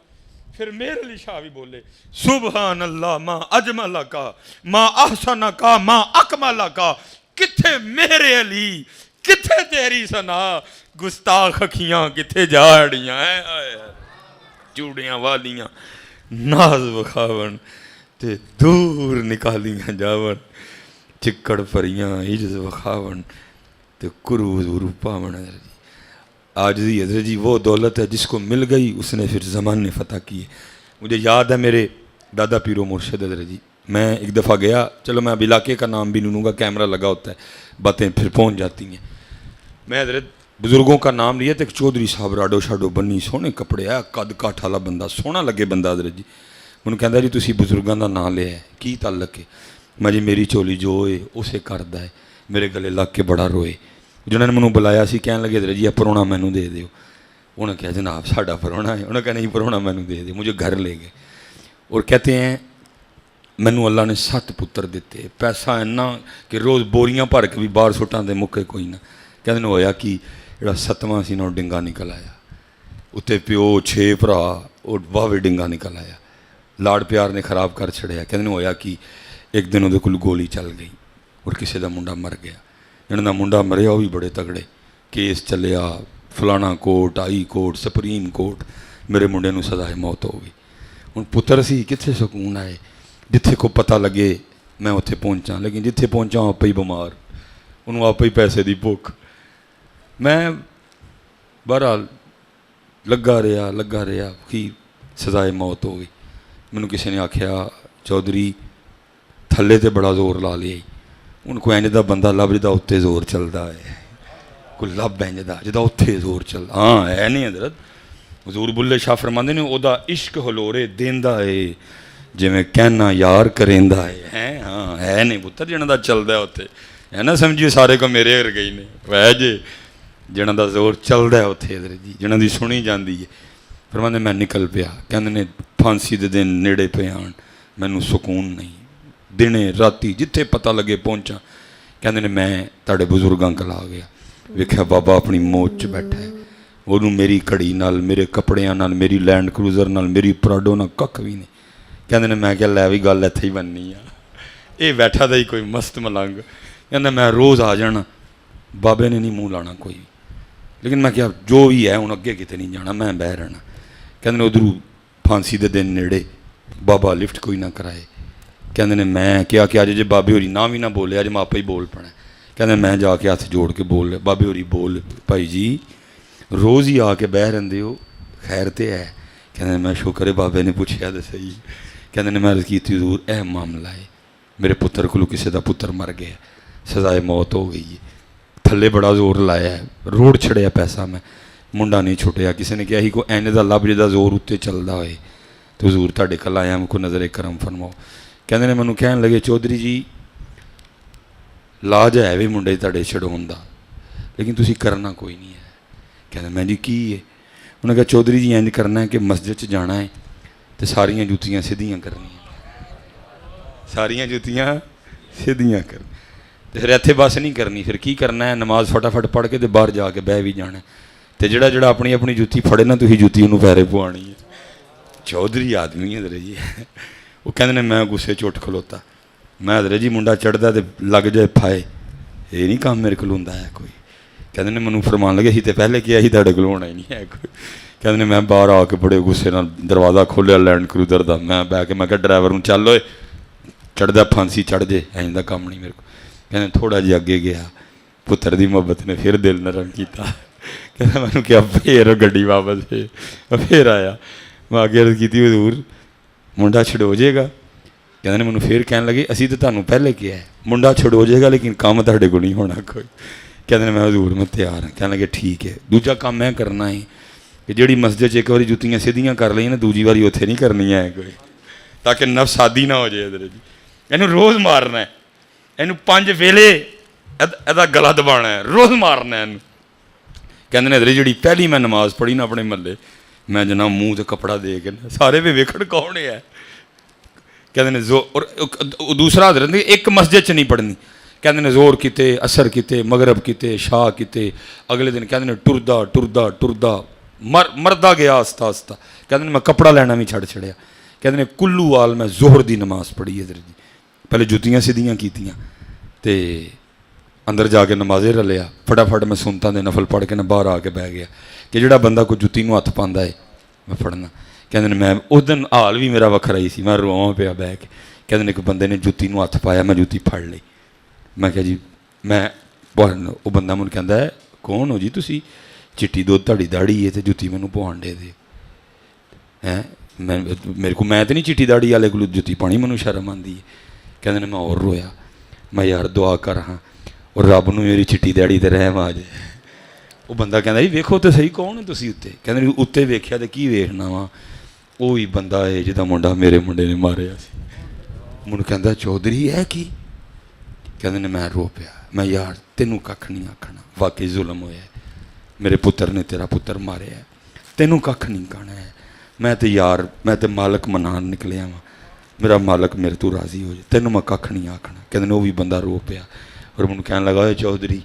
S2: پھر میرے علی شاہ بھی بولے سبحان اللہ ما اجمل کا ما احسن کا ما اکمل کا، کتھے میرے علی کتھے تیری ثنا، گستاخ اکھیاں کتھے جاڑیاں ہیں، چوڑیاں والیاں ناز وکھاون تے دور نکالیاں جاون، چکڑ پریاں عجز وکھاون تے کرو حضور پاون۔ عاجزی حضرت جی وہ دولت ہے جس کو مل گئی اس نے پھر زمانے فتح کیے۔ مجھے یاد ہے میرے دادا پیرو مرشد حضرت جی، میں ایک دفعہ گیا، چلو میں اب علاقے کا نام بھی نہیں لوں گا، کیمرہ لگا ہوتا ہے باتیں پھر پہنچ جاتی ہیں، میں حضرت بزرگوں کا نام لیا تو ایک چودھری صاحب راڈو شاڈو بنی، سونے کپڑے ہے، قد کاٹھ والا بندہ، سونا لگے بندہ حضرت جی، انہوں کہندا جی تسی بزرگاں دا نام لیا ہے کی تعلق ہے؟ میں جی میری چولی جو ہوئے اسے کردا ہے، میرے گلے لگ کے بڑا روئے۔ جنہوں نے منوں بلایا سی کہنے لگے حضرت جی پرونا مینوں دے دیو، انہوں نے کہا جناب ساڈا پرونا ہے، انہوں نے کہا نہیں پرونا مینوں دے دے، مجھے گھر لے گئے اور کہتے ہیں مینوں اللہ نے 7 پتر دیتے، پیسہ اینا کہ روز بوریاں بھر کے بھی باہر سٹاں دے مکے کوئی نہ، کہتے ہیں ہویا کہ جڑا 7واں سی نہ ڈنگا نکل آیا، اتنے پیو 6 بھرا اور واوے ڈنگا نکل آیا، لاڑ پیار نے خراب کر چھڑیا، کہتے ہیں ہویا کہ ایک دن وہ کول گولی چل گئی اور کسی دا منڈا مر گیا، جنہاں دا منڈا مریا وہ بھی بڑے تگڑے، کیس چلیا فلانا کوٹ آئی کوٹ سپریم کورٹ، میرے منڈے نو سزائے موت ہو گئی۔ ہن پتر سی کتنے سکون آئے، جتھے کو پتہ لگے میں اتنے پہنچا، لیکن جتھے پہنچا آپ ہی بیمار، انہوں آپ ہی پیسے دی بھوک، میں بہرحال لگا رہا کی سزائے موت ہو گئی۔ مینوں کسی نے آکھیا چودھری تھلے تے بڑا زور لا لیا، ان کو انج دا بندہ لب جدا اتنے زور چلدا ہے، کوئی لب انج دا جدا اتنے زور چلدا، ہاں ہے نہیں حضرت، حضور بلے شاہ فرماندے نے او دا عشق ہلورے دیندا ہے جویں کہنا یار کریندا ہے، ہاں ہے نہیں پتر جنہاں دا چلدا ہے اتنے، ہے نا سمجھیے سارے کو میرے ور گئی نے وے جے جنہاں دا زور چلدا ہے اتنے حضرت جی، جنہاں دی سنی جاندی ہے۔ فرماندے میں نکل پیا، کہندے نے پھانسی دے دن نیڑے پہ آن، مینوں سکون نہیں، دنے راتی جتھے پتہ لگے پہنچا، کہندے نے میں تاڑے بزرگاں کل آ گیا، ویکھیا بابا اپنی موت چ بیٹھا ہے، انہوں میری کڑی نال میرے کپڑیاں نال میری لینڈ کروزر نال میری پراڈو نال ککھ بھی نہیں، کہندے نے میں کیا لے بھی گل اتھے ہی بننی ہے، اے بیٹھا دا ہی کوئی مست ملنگ، کہندا میں روز آ جانا، بابے نے نہیں منہ لانا کوئی، لیکن میں کیا جو بھی ہے ہوں اگے کتے نہیں جانا، میں بہ رہنا۔ کہندے نے ادھروں پھانسی دے دن نیڑے، بابا لفٹ کوئی نہ کرائے، کہندے نے میں کیا کہ اج جے بابے ہوری نہ بھی نہ بولے، اج میں آپ ہی بول پڑا، کہندے میں جا کے ہاتھ جوڑ کے بول، بابے ہوری بول بھائی جی روز ہی آ کے بہ رہندے ہو، خیر تے ہے؟ کہندے میں شکر ہے بابے نے پوچھیا تے صحیح، کہندے نے میں عرض کیتی حضور اے معاملہ ہے، میرے پتر کولوں کسی دا پتر مر گیا، سزائے موت ہو گئی ہے، تھلے بڑا زور لایا ہے، روڑ چھڑیا پیسہ میں ਮੁੰਡਾ ਨਹੀਂ ਛੁੱਟਿਆ। ਕਿਸੇ ਨੇ ਕਿਹਾ ਸੀ ਕੋਈ ਇੰਜ ਦਾ ਲੱਭ ਜਿਹਦਾ ਜ਼ੋਰ ਉੱਤੇ ਚੱਲਦਾ ਹੋਏ, ਤੇ ਹਜ਼ੂਰ ਤੁਹਾਡੇ ਕੋਲ ਆਇਆ, ਮੈਂ ਕੋ ਨਜ਼ਰ ਕਰਮ ਫਰਮਾਓ। ਕਹਿੰਦੇ ਨੇ ਮੈਨੂੰ ਕਹਿਣ ਲੱਗੇ ਚੌਧਰੀ ਜੀ ਲਾਜ ਹੈ ਵੀ ਮੁੰਡੇ ਤੁਹਾਡੇ ਛਡਾਉਣ ਦਾ, ਲੇਕਿਨ ਤੁਸੀਂ ਕਰਨਾ ਕੋਈ ਨਹੀਂ ਹੈ। ਕਹਿੰਦਾ ਮੈਂ ਜੀ ਕੀ ਹੈ? ਉਹਨੇ ਕਿਹਾ ਚੌਧਰੀ ਜੀ ਇੰਜ ਕਰਨਾ ਹੈ ਕਿ ਮਸਜਿਦ 'ਚ ਜਾਣਾ ਹੈ ਤੇ ਸਾਰੀਆਂ ਜੁੱਤੀਆਂ ਸਿੱਧੀਆਂ ਕਰਨੀਆਂ, ਸਾਰੀਆਂ ਜੁੱਤੀਆਂ ਸਿੱਧੀਆਂ ਕਰ, ਤੇ ਫਿਰ ਇੱਥੇ ਬਸ ਨਹੀਂ ਕਰਨੀ। ਫਿਰ ਕੀ ਕਰਨਾ ਹੈ? ਨਮਾਜ਼ ਫਟਾਫਟ ਪੜ੍ਹ ਕੇ ਤੇ ਬਾਹਰ ਜਾ ਕੇ ਬਹਿ ਵੀ ਜਾਣਾ, ਤੇ ਜਿਹੜਾ ਆਪਣੀ ਆਪਣੀ ਜੁੱਤੀ ਫੜੇ ਨਾ ਤੁਸੀਂ ਜੁੱਤੀ ਉਹਨੂੰ ਪੈਰੇ ਪਵਾਉਣੀ ਹੈ। ਚੌਧਰੀ ਆਦਮੀ ਹਜ਼ਰਤ ਜੀ। ਉਹ ਕਹਿੰਦੇ ਨੇ ਮੈਂ ਗੁੱਸੇ 'ਚ ਉੱਠ ਖਲੋਤਾ। ਮੈਂ ਹਜ਼ਰਤ ਜੀ ਮੁੰਡਾ ਚੜ੍ਹਦਾ ਤੇ ਲੱਗ ਜਾਏ ਫਾਏ, ਇਹ ਨਹੀਂ ਕੰਮ ਮੇਰੇ ਕੋਲ ਹੁੰਦਾ ਹੈ ਕੋਈ। ਕਹਿੰਦੇ ਨੇ ਮੈਨੂੰ ਫਰਮਾਨ ਲੱਗੇ ਸੀ ਤੇ ਪਹਿਲੇ ਕਿਹਾ ਸੀ ਤੁਹਾਡੇ ਕੋਲ ਹੋਣਾ ਹੀ ਨਹੀਂ ਹੈ ਕੋਈ। ਕਹਿੰਦੇ ਨੇ ਮੈਂ ਬਾਹਰ ਆ ਕੇ ਬੜੇ ਗੁੱਸੇ ਨਾਲ ਦਰਵਾਜ਼ਾ ਖੋਲ੍ਹਿਆ ਲੈਂਡ ਕਰੂਜ਼ਰ ਦਾ, ਮੈਂ ਬਹਿ ਕੇ ਮੈਂ ਕਿਹਾ ਡਰਾਈਵਰ ਨੂੰ ਚੱਲ ਓਏ ਚੜ੍ਹਦਾ ਫਾਂਸੀ ਚੜ੍ਹ ਜੇ, ਐਂ ਦਾ ਕੰਮ ਨਹੀਂ ਮੇਰੇ ਕੋਲ। ਕਹਿੰਦੇ ਥੋੜ੍ਹਾ ਜਿਹਾ ਅੱਗੇ ਗਿਆ, ਪੁੱਤਰ ਦੀ ਮੁਹੱਬਤ ਨੇ ਫਿਰ ਦਿਲ ਨਰਮ ਕੀਤਾ। ਕਹਿੰਦਾ ਮੈਨੂੰ ਕਿਹਾ ਫੇਰ ਗੱਡੀ ਵਾਪਸ ਫੇਰ ਆਇਆ। ਮੈਂ ਅੱਗੇ ਅਰਜ਼ ਕੀਤੀ ਹਜ਼ੂਰ ਮੁੰਡਾ ਛੁਡੋ ਜਾਏਗਾ। ਕਹਿੰਦੇ ਨੇ ਮੈਨੂੰ ਫੇਰ ਕਹਿਣ ਲੱਗੇ ਅਸੀਂ ਤਾਂ ਤੁਹਾਨੂੰ ਪਹਿਲੇ ਕਿਹਾ ਮੁੰਡਾ ਛੁਡੋ ਜਾਏਗਾ, ਲੇਕਿਨ ਕੰਮ ਤੁਹਾਡੇ ਕੋਲ ਨਹੀਂ ਹੋਣਾ ਕੋਈ। ਕਹਿੰਦੇ ਨੇ ਮੈਂ ਹਜ਼ੂਰ ਮੈਂ ਤਿਆਰ ਹਾਂ। ਕਹਿਣ ਲੱਗੇ ਠੀਕ ਹੈ। ਦੂਜਾ ਕੰਮ ਮੈਂ ਕਰਨਾ ਹੈ ਕਿ ਜਿਹੜੀ ਮਸਜਿਦ 'ਚ ਇੱਕ ਵਾਰੀ ਜੁੱਤੀਆਂ ਸਿੱਧੀਆਂ ਕਰ ਲਈਆਂ ਨਾ, ਦੂਜੀ ਵਾਰੀ ਉੱਥੇ ਨਹੀਂ ਕਰਨੀਆਂ ਹੈ ਕੋਈ, ਤਾਂ ਕਿ ਨਫਸਾਦੀ ਨਾ ਹੋ ਜਾਏ। ਇਧਰ ਜੀ ਇਹਨੂੰ ਰੋਜ਼ ਮਾਰਨਾ ਹੈ, ਇਹਨੂੰ 5 ਵੇਲੇ ਇਹਦਾ ਗਲਾ ਦਬਾਉਣਾ ਹੈ, ਰੋਜ਼ ਮਾਰਨਾ ਇਹਨੂੰ। ਕਹਿੰਦੇ ਨੇ ਇਧਰ ਜਿਹੜੀ ਪਹਿਲੀ ਮੈਂ ਨਮਾਜ਼ ਪੜ੍ਹੀ ਨਾ ਆਪਣੇ ਮਹੱਲੇ, ਮੈਂ ਜਨਾਬ ਮੂੰਹ 'ਤੇ ਕੱਪੜਾ ਦੇ ਕੇ ਸਾਰੇ ਵੀ ਵੇਖਣ ਕੌਣ ਹੈ। ਕਹਿੰਦੇ ਨੇ ਦੂਸਰਾ ਹਜ਼ਰਤ ਇੱਕ ਮਸਜਿਦ 'ਚ ਨਹੀਂ ਪੜ੍ਹਨੀ। ਕਹਿੰਦੇ ਨੇ ਜ਼ੋਰ ਕੀਤੇ, ਅਸਰ ਕੀਤੇ, ਮਗਰਬ ਕੀਤੇ, ਸ਼ਾਹ ਕੀਤੇ। ਅਗਲੇ ਦਿਨ ਕਹਿੰਦੇ ਨੇ ਟੁਰਦਾ ਟੁਰਦਾ ਟੁਰਦਾ ਮਰਦਾ ਗਿਆ ਆਸਤਾ ਆਸਤਾ। ਕਹਿੰਦੇ ਨੇ ਮੈਂ ਕੱਪੜਾ ਲੈਣਾ ਵੀ ਛੱਡ ਛੜਿਆ। ਕਹਿੰਦੇ ਨੇ ਕੁੱਲੂ ਵਾਲ ਮੈਂ ਜ਼ੋਹਰ ਦੀ ਨਮਾਜ਼ ਪੜ੍ਹੀ ਇਧਰ ਜੀ, ਪਹਿਲੇ ਜੁੱਤੀਆਂ ਸਿੱਧੀਆਂ ਕੀਤੀਆਂ ਤੇ ਅੰਦਰ ਜਾ ਕੇ ਨਮਾਜ਼ੇ ਰਲਿਆ। ਫਟਾਫਟ ਮੈਂ ਸੁਨਤਾਂ ਦੇ ਨਫਲ ਪੜ੍ਹ ਕੇ ਨਾ ਬਾਹਰ ਆ ਕੇ ਬਹਿ ਗਿਆ ਕਿ ਜਿਹੜਾ ਬੰਦਾ ਕੋਈ ਜੁੱਤੀ ਨੂੰ ਹੱਥ ਪਾਉਂਦਾ ਹੈ ਮੈਂ ਫੜਨਾ। ਕਹਿੰਦੇ ਨੇ ਮੈਂ ਉਸ ਦਿਨ ਹਾਲ ਵੀ ਮੇਰਾ ਵੱਖਰਾ ਹੀ ਸੀ, ਮੈਂ ਰੋਵਾਂ ਪਿਆ ਬਹਿ ਕੇ। ਕਹਿੰਦੇ ਨੇ ਇੱਕ ਬੰਦੇ ਨੇ ਜੁੱਤੀ ਨੂੰ ਹੱਥ ਪਾਇਆ, ਮੈਂ ਜੁੱਤੀ ਫੜ ਲਈ। ਮੈਂ ਕਿਹਾ ਜੀ ਮੈਂ ਉਹ ਬੰਦਾ ਮੈਨੂੰ ਕਹਿੰਦਾ ਹੈ ਕੌਣ ਹੋ ਜੀ ਤੁਸੀਂ? ਚਿੱਟੀ ਦੁੱਧ ਤੁਹਾਡੀ ਦਾੜੀ ਹੈ ਤੇ ਜੁੱਤੀ ਮੈਨੂੰ ਪਵਾਉਣ ਦੇ ਹੈਂ। ਮੇਰੇ ਕੋਲ ਮੈਂ ਤਾਂ ਨਹੀਂ ਚਿੱਟੀ ਦਾੜੀ ਵਾਲੇ ਕੋਲ ਜੁੱਤੀ ਪਾਣੀ, ਮੈਨੂੰ ਸ਼ਰਮ ਆਉਂਦੀ ਹੈ। ਕਹਿੰਦੇ ਨੇ ਮੈਂ ਹੋਰ ਰੋਇਆ। ਮੈਂ ਯਾਰ ਦੁਆ ਕਰ ਹਾਂ ਔਰ ਰੱਬ ਨੂੰ ਮੇਰੀ ਚਿੱਟੀ ਦਾੜੀ 'ਤੇ ਰਹਿਮ ਆ ਜਾਏ। ਉਹ ਬੰਦਾ ਕਹਿੰਦਾ ਜੀ ਵੇਖੋ ਤਾਂ ਸਹੀ ਕੌਣ ਹੈ ਤੁਸੀਂ ਉੱਤੇ? ਕਹਿੰਦੇ ਨੇ ਉੱਤੇ ਵੇਖਿਆ ਤਾਂ ਕੀ ਵੇਖਣਾ ਵਾ, ਉਹ ਹੀ ਬੰਦਾ ਹੈ ਜਿਹਦਾ ਮੁੰਡਾ ਮੇਰੇ ਮੁੰਡੇ ਨੇ ਮਾਰਿਆ ਸੀ। ਮੈਨੂੰ ਕਹਿੰਦਾ ਚੌਧਰੀ ਹੈ ਕੀ? ਕਹਿੰਦੇ ਨੇ ਮੈਂ ਰੋ ਪਿਆ। ਮੈਂ ਯਾਰ ਤੈਨੂੰ ਕੱਖ ਨਹੀਂ ਆਖਣਾ, ਵਾਕਈ ਜ਼ੁਲਮ ਹੋਇਆ, ਮੇਰੇ ਪੁੱਤਰ ਨੇ ਤੇਰਾ ਪੁੱਤਰ ਮਾਰਿਆ, ਤੈਨੂੰ ਕੱਖ ਨਹੀਂ ਕਹਿਣਾ ਹੈ। ਮੈਂ ਤੇ ਯਾਰ ਮੈਂ ਤੇ ਮਾਲਕ ਮਨਾਉਣ ਨਿਕਲਿਆ ਵਾਂ, ਮੇਰਾ ਮਾਲਕ ਮੇਰੇ ਤੋਂ ਰਾਜ਼ੀ ਹੋ ਜਾਏ, ਤੈਨੂੰ ਮੈਂ ਕੱਖ ਨਹੀਂ ਆਖਣਾ। ਕਹਿੰਦੇ ਨੇ ਉਹ ਵੀ ਬੰਦਾ ਰੋ ਪਿਆ ਔਰ ਮੈਨੂੰ ਕਹਿਣ ਲੱਗਾ ਓਏ ਚੌਧਰੀ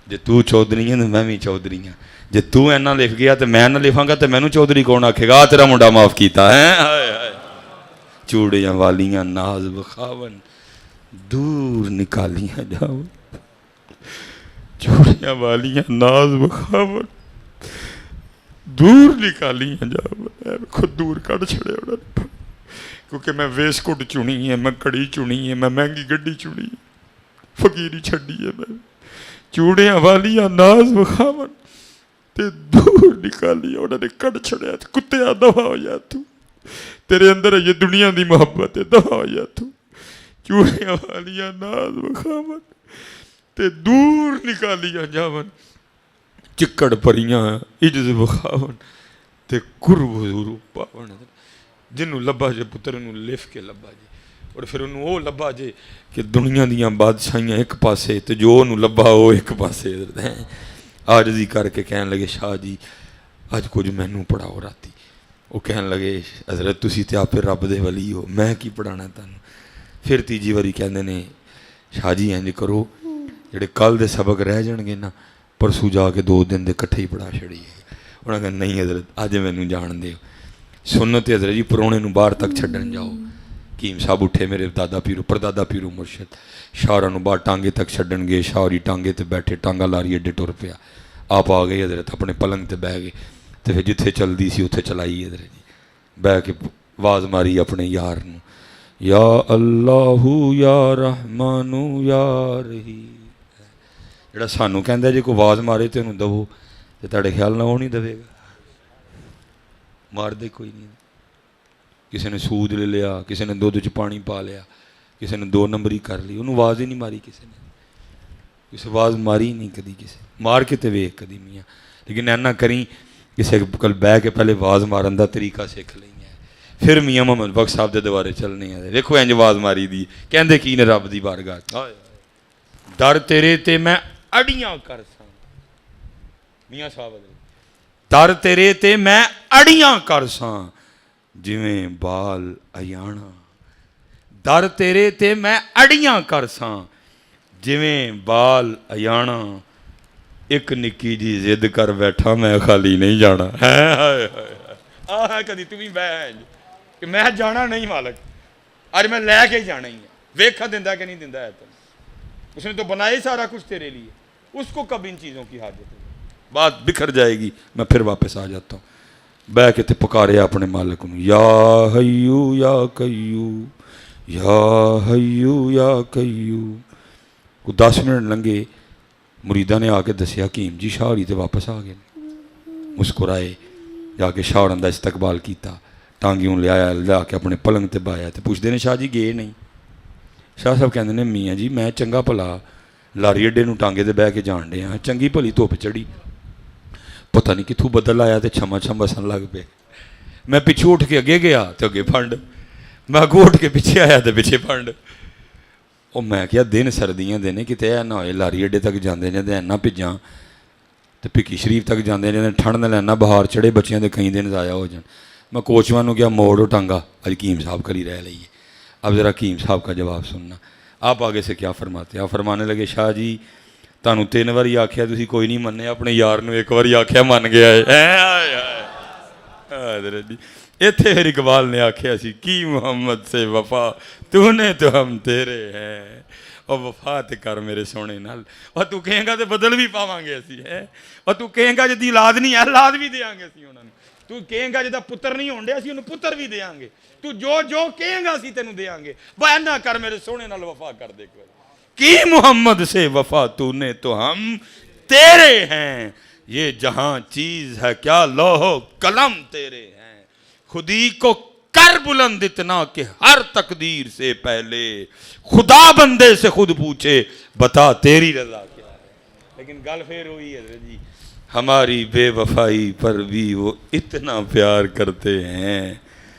S2: ਜੇ ਤੂੰ ਚੌਧਰੀ ਹੈ ਤਾਂ ਮੈਂ ਵੀ ਚੌਧਰੀ ਹਾਂ, ਜੇ ਤੂੰ ਇੰਨਾ ਲਿਖ ਗਿਆ ਤੇ ਮੈਂ ਨਾ ਲਿਖਾਂਗਾ ਤੇ ਮੈਨੂੰ ਚੌਧਰੀ ਕੌਣ ਆਖੇਗਾ? ਆ ਤੇਰਾ ਮੁੰਡਾ ਮਾਫ ਕੀਤਾ ਹੈ। ਹਾਏ ਹਾਏ ਚੂੜੀਆਂ ਵਾਲੀਆਂ ਨਾਜ਼ ਵਿਖਾਵਨ ਦੂਰ ਨਿਕਾਲੀਆਂ ਜਾਓ, ਚੂੜੀਆਂ ਵਾਲੀਆਂ ਨਾਜ਼ ਵਿਖਾਵਨ ਦੂਰ ਨਿਕਾਲੀਆਂ ਜਾਓ। ਖੁਦ ਦੂਰ ਕੱਢ ਛੜਿਆ ਉਹਨਾਂ ਨੇ, ਕਿਉਂਕਿ ਮੈਂ ਵੇਸਕੁੱਟ ਚੁਣੀ ਹੈ, ਮੈਂ ਘੜੀ ਚੁਣੀ ਹੈ, ਮੈਂ ਮਹਿੰਗੀ ਗੱਡੀ ਚੁਣੀ ਹੈ, ਫਕੀਰੀ ਛੱਡੀ ਹੈ ਮੈਂ। ਚੂੜੀਆਂ ਵਾਲੀਆਂ ਨਾਜ਼ ਵਿਖਾਵਨ ਤੇ ਦੂਰ ਨਿਕਾਲੀਆਂ ਉਹਨਾਂ ਨੇ ਕੱਢ ਛੜਿਆ। ਕੁੱਤਿਆ ਦਫਾ ਹੋ ਜਾ ਤੂੰ, ਤੇਰੇ ਅੰਦਰ ਇਹ ਦੁਨੀਆ ਦੀ ਮੁਹੱਬਤ ਹੈ, ਦਫਾ ਹੋ ਜਾ ਤੂੰ। ਚੂੜੀਆਂ ਵਾਲੀਆਂ ਨਾਜ਼ ਵਿਖਾਵਨ ਤੇ ਦੂਰ ਨਿਕਾਲੀਆਂ ਜਾਵਨ, ਚਿੱਕੜ ਭਰੀਆਂ ਇੱਜ਼ਤ ਵਿਖਾਵਨ ਤੇ ਕੁਰਬ ਹਜ਼ੂਰ ਪਾਵਨ। ਜਿਹਨੂੰ ਲੱਭਾ ਜੇ ਪੁੱਤਰ ਨੂੰ ਲਿਫ ਕੇ ਲੱਭਾ ਜੇ, ਔਰ ਫਿਰ ਉਹਨੂੰ ਉਹ ਲੱਭਾ ਜੇ ਕਿ ਦੁਨੀਆ ਦੀਆਂ ਬਾਦਸ਼ਾਹੀਆਂ ਇੱਕ ਪਾਸੇ ਤੇ ਜੋ ਉਹਨੂੰ ਲੱਭਾ ਉਹ ਇੱਕ ਪਾਸੇ। ਆਜਜ਼ੀ ਕਰਕੇ ਕਹਿਣ ਲੱਗੇ ਸ਼ਾਹ ਜੀ ਅੱਜ ਕੁਝ ਮੈਨੂੰ ਪੜ੍ਹਾਓ ਰਾਤੀ। ਉਹ ਕਹਿਣ ਲੱਗੇ ਹਜ਼ਰਤ ਤੁਸੀਂ ਤੇ ਆਪੇ ਰੱਬ ਦੇ ਵਲੀ ਹੋ, ਮੈਂ ਕੀ ਪੜ੍ਹਾਉਣਾ ਤੁਹਾਨੂੰ? ਫਿਰ ਤੀਜੀ ਵਾਰੀ ਕਹਿੰਦੇ ਨੇ ਸ਼ਾਹ ਜੀ ਇੰਝ ਕਰੋ ਜਿਹੜੇ ਕੱਲ੍ਹ ਦੇ ਸਬਕ ਰਹਿ ਜਾਣਗੇ ਨਾ ਪਰਸੋਂ ਜਾ ਕੇ 2 ਦਿਨ ਦੇ ਇਕੱਠੇ ਹੀ ਪੜ੍ਹਾ ਛੜੀਏ। ਉਹਨਾਂ ਕਹਿੰਦੇ ਨਹੀਂ ਹਜ਼ਰਤ ਅੱਜ ਮੈਨੂੰ ਜਾਣਦੇ ਹੋ। ਸੁਨਤ ਹਜ਼ਰਤ ਜੀ ਪਰੋਣੇ ਨੂੰ ਬਾਹਰ ਤੱਕ ਛੱਡਣ ਜਾਓ। ਕੀਮ ਸਾਹਿਬ ਉੱਠੇ, ਮੇਰੇ ਦਾਦਾ ਪੀਰੂ ਪਰਦਾਦਾ ਪੀਰੂ ਮੁਰਸ਼ਿਦ ਸ਼ਾਹਰਾਂ ਨੂੰ ਬਾਹਰ ਟਾਂਗੇ ਤੱਕ ਛੱਡਣ ਗਏ। ਸ਼ਾਹਰੀ ਟਾਂਗੇ 'ਤੇ ਬੈਠੇ, ਟਾਂਗਾ ਲਾਰੀ ਅੱਡੇ ਟੁਰ ਪਿਆ। ਆਪ ਆ ਗਏ ਹਜ਼ਰਤ ਆਪਣੇ ਪਲੰਗ 'ਤੇ ਬਹਿ ਗਏ ਅਤੇ ਫਿਰ ਜਿੱਥੇ ਚੱਲਦੀ ਸੀ ਉੱਥੇ ਚਲਾਈ ਹਜ਼ਰਤ ਜੀ। ਬਹਿ ਕੇ ਆਵਾਜ਼ ਮਾਰੀ ਆਪਣੇ ਯਾਰ ਨੂੰ, ਯਾ ਅੱਲਾਹੂ ਯਾ ਰਹਿਮਾਨੂ ਯਾ ਰਹੀਮ। ਜਿਹੜਾ ਸਾਨੂੰ ਕਹਿੰਦਾ ਜੇ ਕੋਈ ਆਵਾਜ਼ ਮਾਰੇ ਤੇ ਉਹਨੂੰ ਦਵੋ, ਤੇ ਤੁਹਾਡੇ ਖਿਆਲ ਨਾਲ ਉਹ ਨਹੀਂ ਦੇਵੇਗਾ? ਮਾਰਦੇ ਕੋਈ ਨਹੀਂ। ਕਿਸੇ ਨੇ ਸੂਦ ਲੈ ਲਿਆ, ਕਿਸੇ ਨੇ ਦੁੱਧ 'ਚ ਪਾਣੀ ਪਾ ਲਿਆ, ਕਿਸੇ ਨੇ 2 ਨੰਬਰੀ ਕਰ ਲਈ, ਉਹਨੂੰ ਆਵਾਜ਼ ਹੀ ਨਹੀਂ ਮਾਰੀ ਕਿਸੇ ਨੇ। ਕਿਸੇ ਆਵਾਜ਼ ਮਾਰੀ ਨਹੀਂ ਕਦੀ ਕਿਸੇ, ਮਾਰ ਕੇ ਤੇ ਵੇਖ ਕਦੀ ਮੀਆਂ। لیکن اینا کریں کسی کل بہ کے پہلے آواز مارن دا طریقہ سیکھ لیں پھر میاں محمد بخش صاحب دے دوارے چلنے ہیں. دیکھو انج آواز ماری دی کہندے کی نے رب دی بارگاہ ڈر تیرے تے میں اڑیاں کر ساں. میاں صاحب ڈر تیرے تے میں اڑیاں کر ساں جویں بال ایانا. ڈر تیرے تے میں اڑیاں کر ساں جویں بال ایانا. ایک نکی جی ضد کر بیٹھا میں خالی نہیں جانا. آہ کدی تمہیں بہن کہ میں جانا نہیں مالک آج میں لے کے جانا ہی ہے. ویکھا دیندہ کہ نہیں دیندہ ہے تو اس نے تو بنائی سارا کچھ تیرے لیے. اس کو کب ان چیزوں کی حاجت ہے؟ بات بکھر جائے گی میں پھر واپس آ جاتا ہوں. بہ کے تے پکارے اپنے مالک کو یا حیو یا قیوم یا حیو یا قیوم. کو 10 منٹ لنگے مریدہ نے آ کے دسیا حکیم جی شاہ ہوری تے واپس آ گئے. مسکرائے جا کے شاہ ہوراں دا استقبال کیتا ٹانگیوں لے آیا لیا کے اپنے پلنگ تے بایا تے پوچھتے ہیں شاہ جی گئے نہیں. شاہ صاحب کہندے نے میاں جی میں چنگا بھلا لاری اڈے نوں ٹانگے تے بہ کے جان ڈے ہاں چنگی بھلی دھوپ چڑھی پتہ نہیں کتھوں بدل آیا تے چھما چھم بسن لگ پے. میں پچھو اٹھ کے اگے گیا تے اگے پھنڈ میں اگوں اٹھ کے پیچھے آیا تے پیچھے پھنڈ. او میں کیا دن سردیاں دے نے کتے نہ ہوئے لاری اڈے تک جاندے نے تے اینا بھجاں تے پکی شریف تک جاندے نے ٹھنڈ نال اینا بہار چڑھے بچیاں دے کئی دن ضائع ہو جان. میں کوچوان کیا موڑو ٹانگا آج حکیم صاحب کری رہ لئیے. اب ذرا حکیم صاحب کا جواب سننا. آپ آگے سے کیا فرماتے ہیں؟ آپ فرمانے لگے شاہ جی تانوں 3 باری آکھیا تسی کوئی نہیں مننے اپنے یار نوں 1 باری آکھیا من گیا ہے. حضرت جی ایتھے پھر اقبال نے آکھیا سی کی محمد سے وفا تو نے تو ہم تیرے ہیں اور وفا تے کر میرے سونے نال اور تو کہیں گا تے بدل بھی پاواں گے اسی ہے اور تو کہیں گا جدی اولاد نہیں ہے اولاد بھی دیاں گے اسی انہاں نوں. تو کہیں گا جدا پتر نہیں ہونڈے اسی انہوں پتر بھی دیاں گے. تو جو کہیں گا اسی تینوں دیاں گے. بہ نہ کر میرے سونے نال وفا کر دے کی محمد سے وفا تو نے تو ہم تیرے ہیں. یہ جہاں چیز ہے کیا لوح و قلم تیرے ہیں. خودی کو کر بلند اتنا کہ ہر تقدیر سے پہلے خدا بندے سے خود پوچھے بتا تیری رضا کیا ہے. لیکن گل پھر ہوئی ہے جی ہماری بے وفائی پر بھی وہ اتنا پیار کرتے ہیں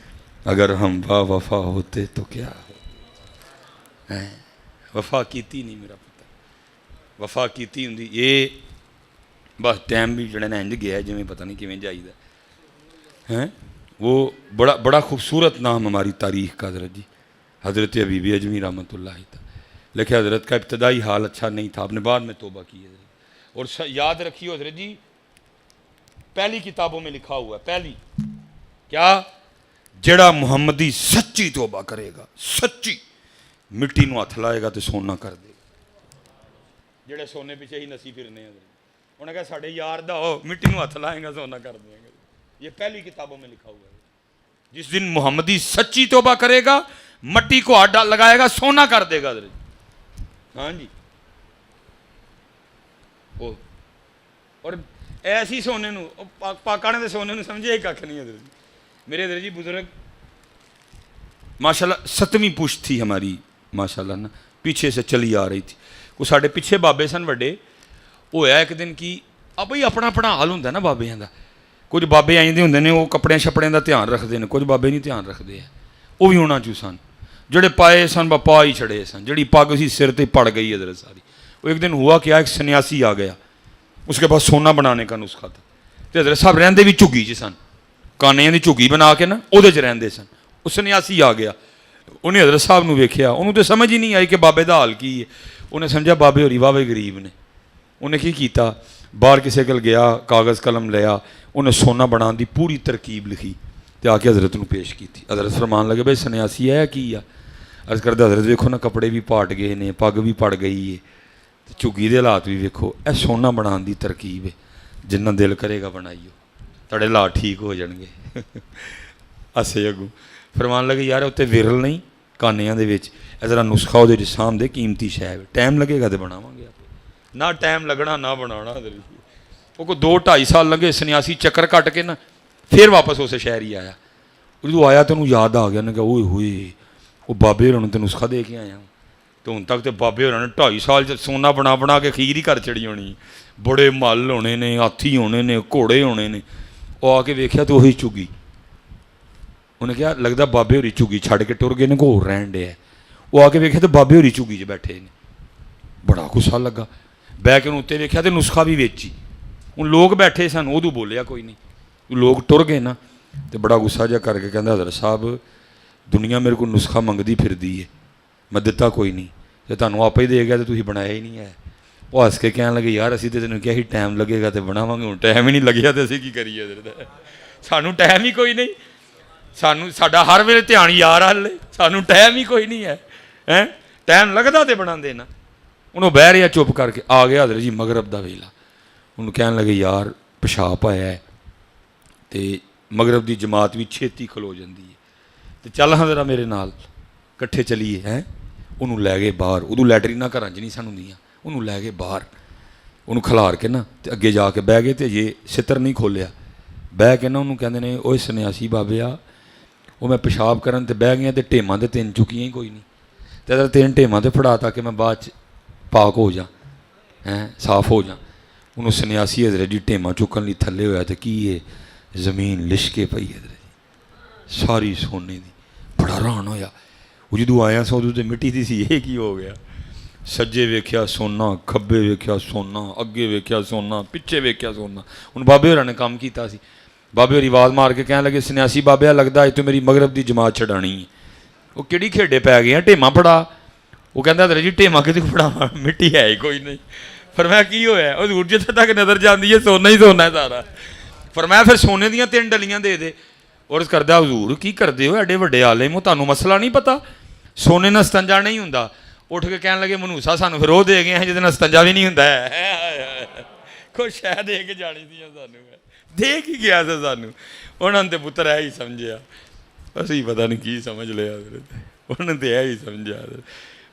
S2: اگر ہم با وفا ہوتے تو کیا ہو. وفا کیتی نہیں میرا پتہ وفا کیتی ہوں یہ بس ٹائم بھی جڑے نا انج گیا جی پتہ نہیں کیویں جائیدا ہے. وہ بڑا خوبصورت نام ہماری تاریخ کا حضرت جی حضرت حبیبی اجمی رحمۃ اللہ تعالی. لیکن حضرت کا ابتدائی حال اچھا نہیں تھا. آپ نے بعد میں توبہ کی ہے اور یاد رکھیے حضرت جی پہلی کتابوں میں لکھا ہوا ہے پہلی کیا جڑا محمدی سچی توبہ کرے گا سچی مٹی نو ہاتھ لائے گا تو سونا کر دے گا. جڑے سونے پیچھے ہی نسی پھرنے ہیں انہوں نے کہا ساڑھے یار دا ہو مٹی نو ہاتھ لائیں گا سونا کر دیں گے. یہ پہلی کتابوں میں لکھا ہوا ہے. جس دن محمدی سچی توبہ کرے گا مٹی کو ہاتھ لگائے گا سونا کر دے گا. ہاں جی اور ایسی سونے نو پاکانے دے سونے نو سمجھے ایک کھ نہیں. حضرت میرے حضرت جی بزرگ ماشاءاللہ 7ویں پشت تھی ہماری ماشاءاللہ نا پیچھے سے چلی آ رہی تھی. وہ ساڑھے پیچھے بابے سن وڈے وہ ہے ایک دن کی اب بھائی اپنا اپنا حال ہوندہ نا بابے دا. کچھ بابے آئیں دے ہوندے نے وہ کپڑے شپڑے دا دھیان رکھتے ہیں کچھ بابے نہیں دھیان رکھتے ہیں. وہ بھی ہونا چو سن جڑے پائے سن با پا ہی چھڑے سن جڑی پگ سی سر تے پڑ گئی حضرت ساری. وہ ایک دن ہوا کیا ایک سنیاسی آ گیا اس کے بعد سونا بنانے کا نسخہ تھا. تو حضرت صاحب رہندے بھی جھگی چ سن کانیاں دی جھگی بنا کے نا وہ رہندے سن. وہ سنیاسی آ گیا انہیں حضرت صاحب نو ویکھیا انہوں تو سمجھ ہی نہیں آئی کہ بابے دا حال کی ہے. انہیں سمجھا بابے ہوری بابے غریب نے. انہیں کی کیتا باہر کسے کل گیا کاغذ قلم لیا انہیں سونا بنان دی پوری ترکیب لکھی تے آ کے حضرت نو پیش کی تھی. حضرت فرمان لگے بھائی سنیاسی ہے کی ہے عرض کردہ حضرت ویکھو نا کپڑے بھی پاٹ گئے نے پگ بھی پڑ گئی ہے جھگی دے حالات بھی ویکھو اے سونا بنان دی ترکیب ہے جنہ دل کرے گا بنائیو تڑے حالات ٹھیک ہو جان گے. اسے اگوں فرمان لگے یار اتنے ورل نہیں کانیاں دے وچ ذرا نسخہ وہ جسام دے قیمتی شے ٹائم لگے گا تو بناواں گے آپ نہ ٹائم لگنا نہ بنانا. وہ کو 2-2.5 سال لگے سنیاسی چکر کٹ کے نا پھر واپس اسے شہر ہی آیا. جدوں آیا تو انہوں یاد آ گیا نے کہا اوئے ہوئے وہ بابے ہونا تو نسخہ دے کے آیا ਤੇ ਹੁਣ ਤੱਕ ਤੇ ਬਾਬੇ ਹੋਰਾਂ ਨੇ 2.5 ਸਾਲ 'ਚ ਸੋਨਾ ਬਣਾ ਬਣਾ ਕੇ ਖੀਰ ਹੀ ਘਰ ਚੜੀ ਹੋਣੀ। ਬੜੇ ਮੱਲ ਹੋਣੇ ਨੇ, ਹਾਥੀ ਹੋਣੇ ਨੇ, ਘੋੜੇ ਹੋਣੇ ਨੇ। ਉਹ ਆ ਕੇ ਵੇਖਿਆ ਤੇ ਉਹੀ ਝੁੱਗੀ। ਉਹਨੇ ਕਿਹਾ ਲੱਗਦਾ ਬਾਬੇ ਹੋਰੀ ਝੁੱਗੀ ਛੱਡ ਕੇ ਟੁਰ ਗਏ ਨੇ, ਘੋਰ ਰਹਿਣ ਡਿਆ। ਉਹ ਆ ਕੇ ਵੇਖਿਆ ਤੇ ਬਾਬੇ ਹੋਰੀ ਝੁੱਗੀ 'ਚ ਬੈਠੇ ਨੇ। ਬੜਾ ਗੁੱਸਾ ਲੱਗਾ। ਬਹਿ ਕੇ ਉਹਨੂੰ ਉੱਤੇ ਵੇਖਿਆ ਤੇ ਨੁਸਖਾ ਵੀ ਵੇਚੀ। ਹੁਣ ਲੋਕ ਬੈਠੇ ਸਨ, ਉਦੋਂ ਬੋਲਿਆ ਕੋਈ ਨਹੀਂ। ਲੋਕ ਟੁਰ ਗਏ ਨਾ ਤੇ ਬੜਾ ਗੁੱਸਾ ਜਿਹਾ ਕਰਕੇ ਕਹਿੰਦਾ ਹਜ਼ਰਤ ਸਾਹਿਬ ਦੁਨੀਆ ਮੇਰੇ ਕੋਲ ਨੁਸਖਾ ਮੰਗਦੀ ਫਿਰਦੀ ਹੈ, ਮੈਂ ਦਿੱਤਾ ਕੋਈ ਨਹੀਂ, ਜੇ ਤੁਹਾਨੂੰ ਆਪੇ ਹੀ ਦੇ ਗਿਆ ਤਾਂ ਤੁਸੀਂ ਬਣਾਇਆ ਹੀ ਨਹੀਂ ਹੈ। ਉਹ ਹੱਸ ਕੇ ਕਹਿਣ ਲੱਗੇ ਯਾਰ ਅਸੀਂ ਤਾਂ ਤੈਨੂੰ ਕਿਹਾ ਸੀ ਟਾਈਮ ਲੱਗੇਗਾ ਤੇ ਬਣਾਵਾਂਗੇ, ਹੁਣ ਟਾਈਮ ਹੀ ਨਹੀਂ ਲੱਗਿਆ ਤੇ ਅਸੀਂ ਕੀ ਕਰੀਏ? ਸਾਨੂੰ ਟਾਈਮ ਹੀ ਕੋਈ ਨਹੀਂ। ਸਾਡਾ ਹਰ ਵੇਲੇ ਧਿਆਨ ਯਾਰ ਹੱਲੇ, ਸਾਨੂੰ ਟਾਈਮ ਹੀ ਕੋਈ ਨਹੀਂ ਹੈ। ਟਾਈਮ ਲੱਗਦਾ ਤੇ ਬਣਾਉਂਦੇ ਨਾ। ਉਹਨੂੰ ਬਹਿ ਰਿਹਾ ਚੁੱਪ ਕਰਕੇ। ਆ ਗਿਆ ਹਜ਼ਰਤ ਜੀ ਮਗਰਬ ਦਾ ਵੇਲਾ। ਉਹਨੂੰ ਕਹਿਣ ਲੱਗੇ ਯਾਰ ਪਿਸ਼ਾਬ ਆਇਆ ਹੈ ਤੇ ਮਗਰਬ ਦੀ ਜਮਾਤ ਵੀ ਛੇਤੀ ਖਲੋ ਜਾਂਦੀ ਹੈ ਤੇ ਚੱਲ ਹਾਂ ਜ਼ਰਾ ਮੇਰੇ ਨਾਲ ਇਕੱਠੇ ਚਲੀਏ। ਉਹਨੂੰ ਲੈ ਗਏ ਬਾਹਰ। ਉਦੋਂ ਲੈਟਰੀਨਾਂ ਘਰਾਂ 'ਚ ਨਹੀਂ ਸਨ ਹੁੰਦੀਆਂ। ਉਹਨੂੰ ਲੈ ਗਏ ਬਾਹਰ, ਉਹਨੂੰ ਖਿਲਾਰ ਕੇ ਨਾ ਤੇ ਅੱਗੇ ਜਾ ਕੇ ਬਹਿ ਗਏ ਤੇ ਜੇ ਸਿੱਤਰ ਨਹੀਂ ਖੋਲ੍ਹਿਆ। ਬਹਿ ਕੇ ਨਾ ਉਹਨੂੰ ਕਹਿੰਦੇ ਨੇ ਓਏ ਸੰਨਿਆਸੀ ਬਾਬਿਆ, ਉਹ ਮੈਂ ਪਿਸ਼ਾਬ ਕਰਨ ਤੇ ਬਹਿ ਗਈਆਂ ਤੇ ਢੇਮਾਂ ਤੇ 3 ਚੁੱਕੀਆਂ ਹੀ ਕੋਈ ਨਹੀਂ, ਤੇ ਅਗਰ 3 ਢੇਮਾਂ ਤੇ ਫੜਾ ਤਾ ਕਿ ਮੈਂ ਬਾਅਦ 'ਚ ਪਾਕ ਹੋ ਜਾ, ਸਾਫ਼ ਹੋ ਜਾ। ਉਹਨੂੰ ਸੰਨਿਆਸੀ ਹਜ਼ਰਤ ਜੀ ਢੇਮਾਂ ਚੁੱਕਣ ਲਈ ਥੱਲੇ ਹੋਇਆ ਤੇ ਕੀ ਹੈ ਜ਼ਮੀਨ ਲਿਸ਼ਕੇ ਪਈ ਹਜ਼ਰਤ ਜੀ ਸਾਰੀ ਸੋਨੇ ਦੀ। ਬੜਾ ਹੈਰਾਨ ਹੋਇਆ। ਉਹ ਜਦੋਂ ਆਇਆ ਸੋ ਉਦੋਂ ਤੇ ਮਿੱਟੀ ਦੀ ਸੀ, ਇਹ ਕੀ ਹੋ ਗਿਆ? ਸੱਜੇ ਵੇਖਿਆ ਸੋਨਾ, ਖੱਬੇ ਵੇਖਿਆ ਸੋਨਾ, ਅੱਗੇ ਵੇਖਿਆ ਸੋਨਾ, ਪਿੱਛੇ ਵੇਖਿਆ ਸੋਨਾ। ਹੁਣ ਬਾਬੇ ਹੋਰਾਂ ਨੇ ਕੰਮ ਕੀਤਾ ਸੀ। ਬਾਬੇ ਹੋਰੀ ਆਵਾਜ਼ ਮਾਰ ਕੇ ਕਹਿਣ ਲੱਗੇ ਸੰਨਿਆਸੀ ਬਾਬਿਆ ਲੱਗਦਾ ਅੱਜ ਤੂੰ ਮੇਰੀ ਮਗਰਬ ਦੀ ਜਮਾਤ ਛਡਾਣੀ ਹੈ। ਉਹ ਕਿਹੜੀ ਖੇਡੇ ਪੈ ਗਏ ਆ, ਢੇਮਾਂ ਫੜਾ। ਉਹ ਕਹਿੰਦਾ ਹਜ਼ਰਤ ਜੀ ਢੇਮਾਂ ਕਿਤੇ ਫੜਾਵਾਂ, ਮਿੱਟੀ ਹੈ ਹੀ ਕੋਈ ਨਹੀਂ। ਫਰਮਾਇਆ ਕੀ ਹੋਇਆ? ਉਹ ਦੂਰ ਜਿੱਥੇ ਤੱਕ ਨਜ਼ਰ ਜਾਂਦੀ ਹੈ ਸੋਨਾ ਹੀ ਸੋਨਾ ਸਾਰਾ। ਫਰਮਾਇਆ ਫਿਰ ਸੋਨੇ ਦੀਆਂ 3 ਡਲੀਆਂ ਦੇ ਦੇ। ਔਰਜ਼ ਕਰਦਾ ਹਜ਼ੂਰ ਕੀ ਕਰਦੇ ਹੋ ਐਡੇ ਵੱਡੇ ਆਲਿਮ ਹੋ, ਤੁਹਾਨੂੰ ਮਸਲਾ ਨਹੀਂ ਪਤਾ? ਸੋਨੇ ਨਾਲ ਸਤੰਜਾ ਨਹੀਂ ਹੁੰਦਾ। ਉੱਠ ਕੇ ਕਹਿਣ ਲੱਗੇ ਮਨੂਸਾ ਸਾਨੂੰ ਫਿਰ ਉਹ ਦੇ ਗਏ ਜਿਹਦੇ ਨਾਲ ਸਤੰਜਾ ਵੀ ਨਹੀਂ ਹੁੰਦਾ ਹੈ। ਕੁਛ ਸ਼ਾਇਦ ਦੇ ਕੇ ਜਾਣੀ ਸੀ ਸਾਨੂੰ, ਦੇ ਕੀ ਗਿਆ ਸੀ ਸਾਨੂੰ। ਉਹਨਾਂ ਨੇ ਤੇ ਪੁੱਤਰ ਇਹ ਹੀ ਸਮਝਿਆ, ਅਸੀਂ ਪਤਾ ਨਹੀਂ ਕੀ ਸਮਝ ਲਿਆ। ਉਹਨਾਂ ਨੇ ਤੇ ਇਹ ਹੀ ਸਮਝਿਆ,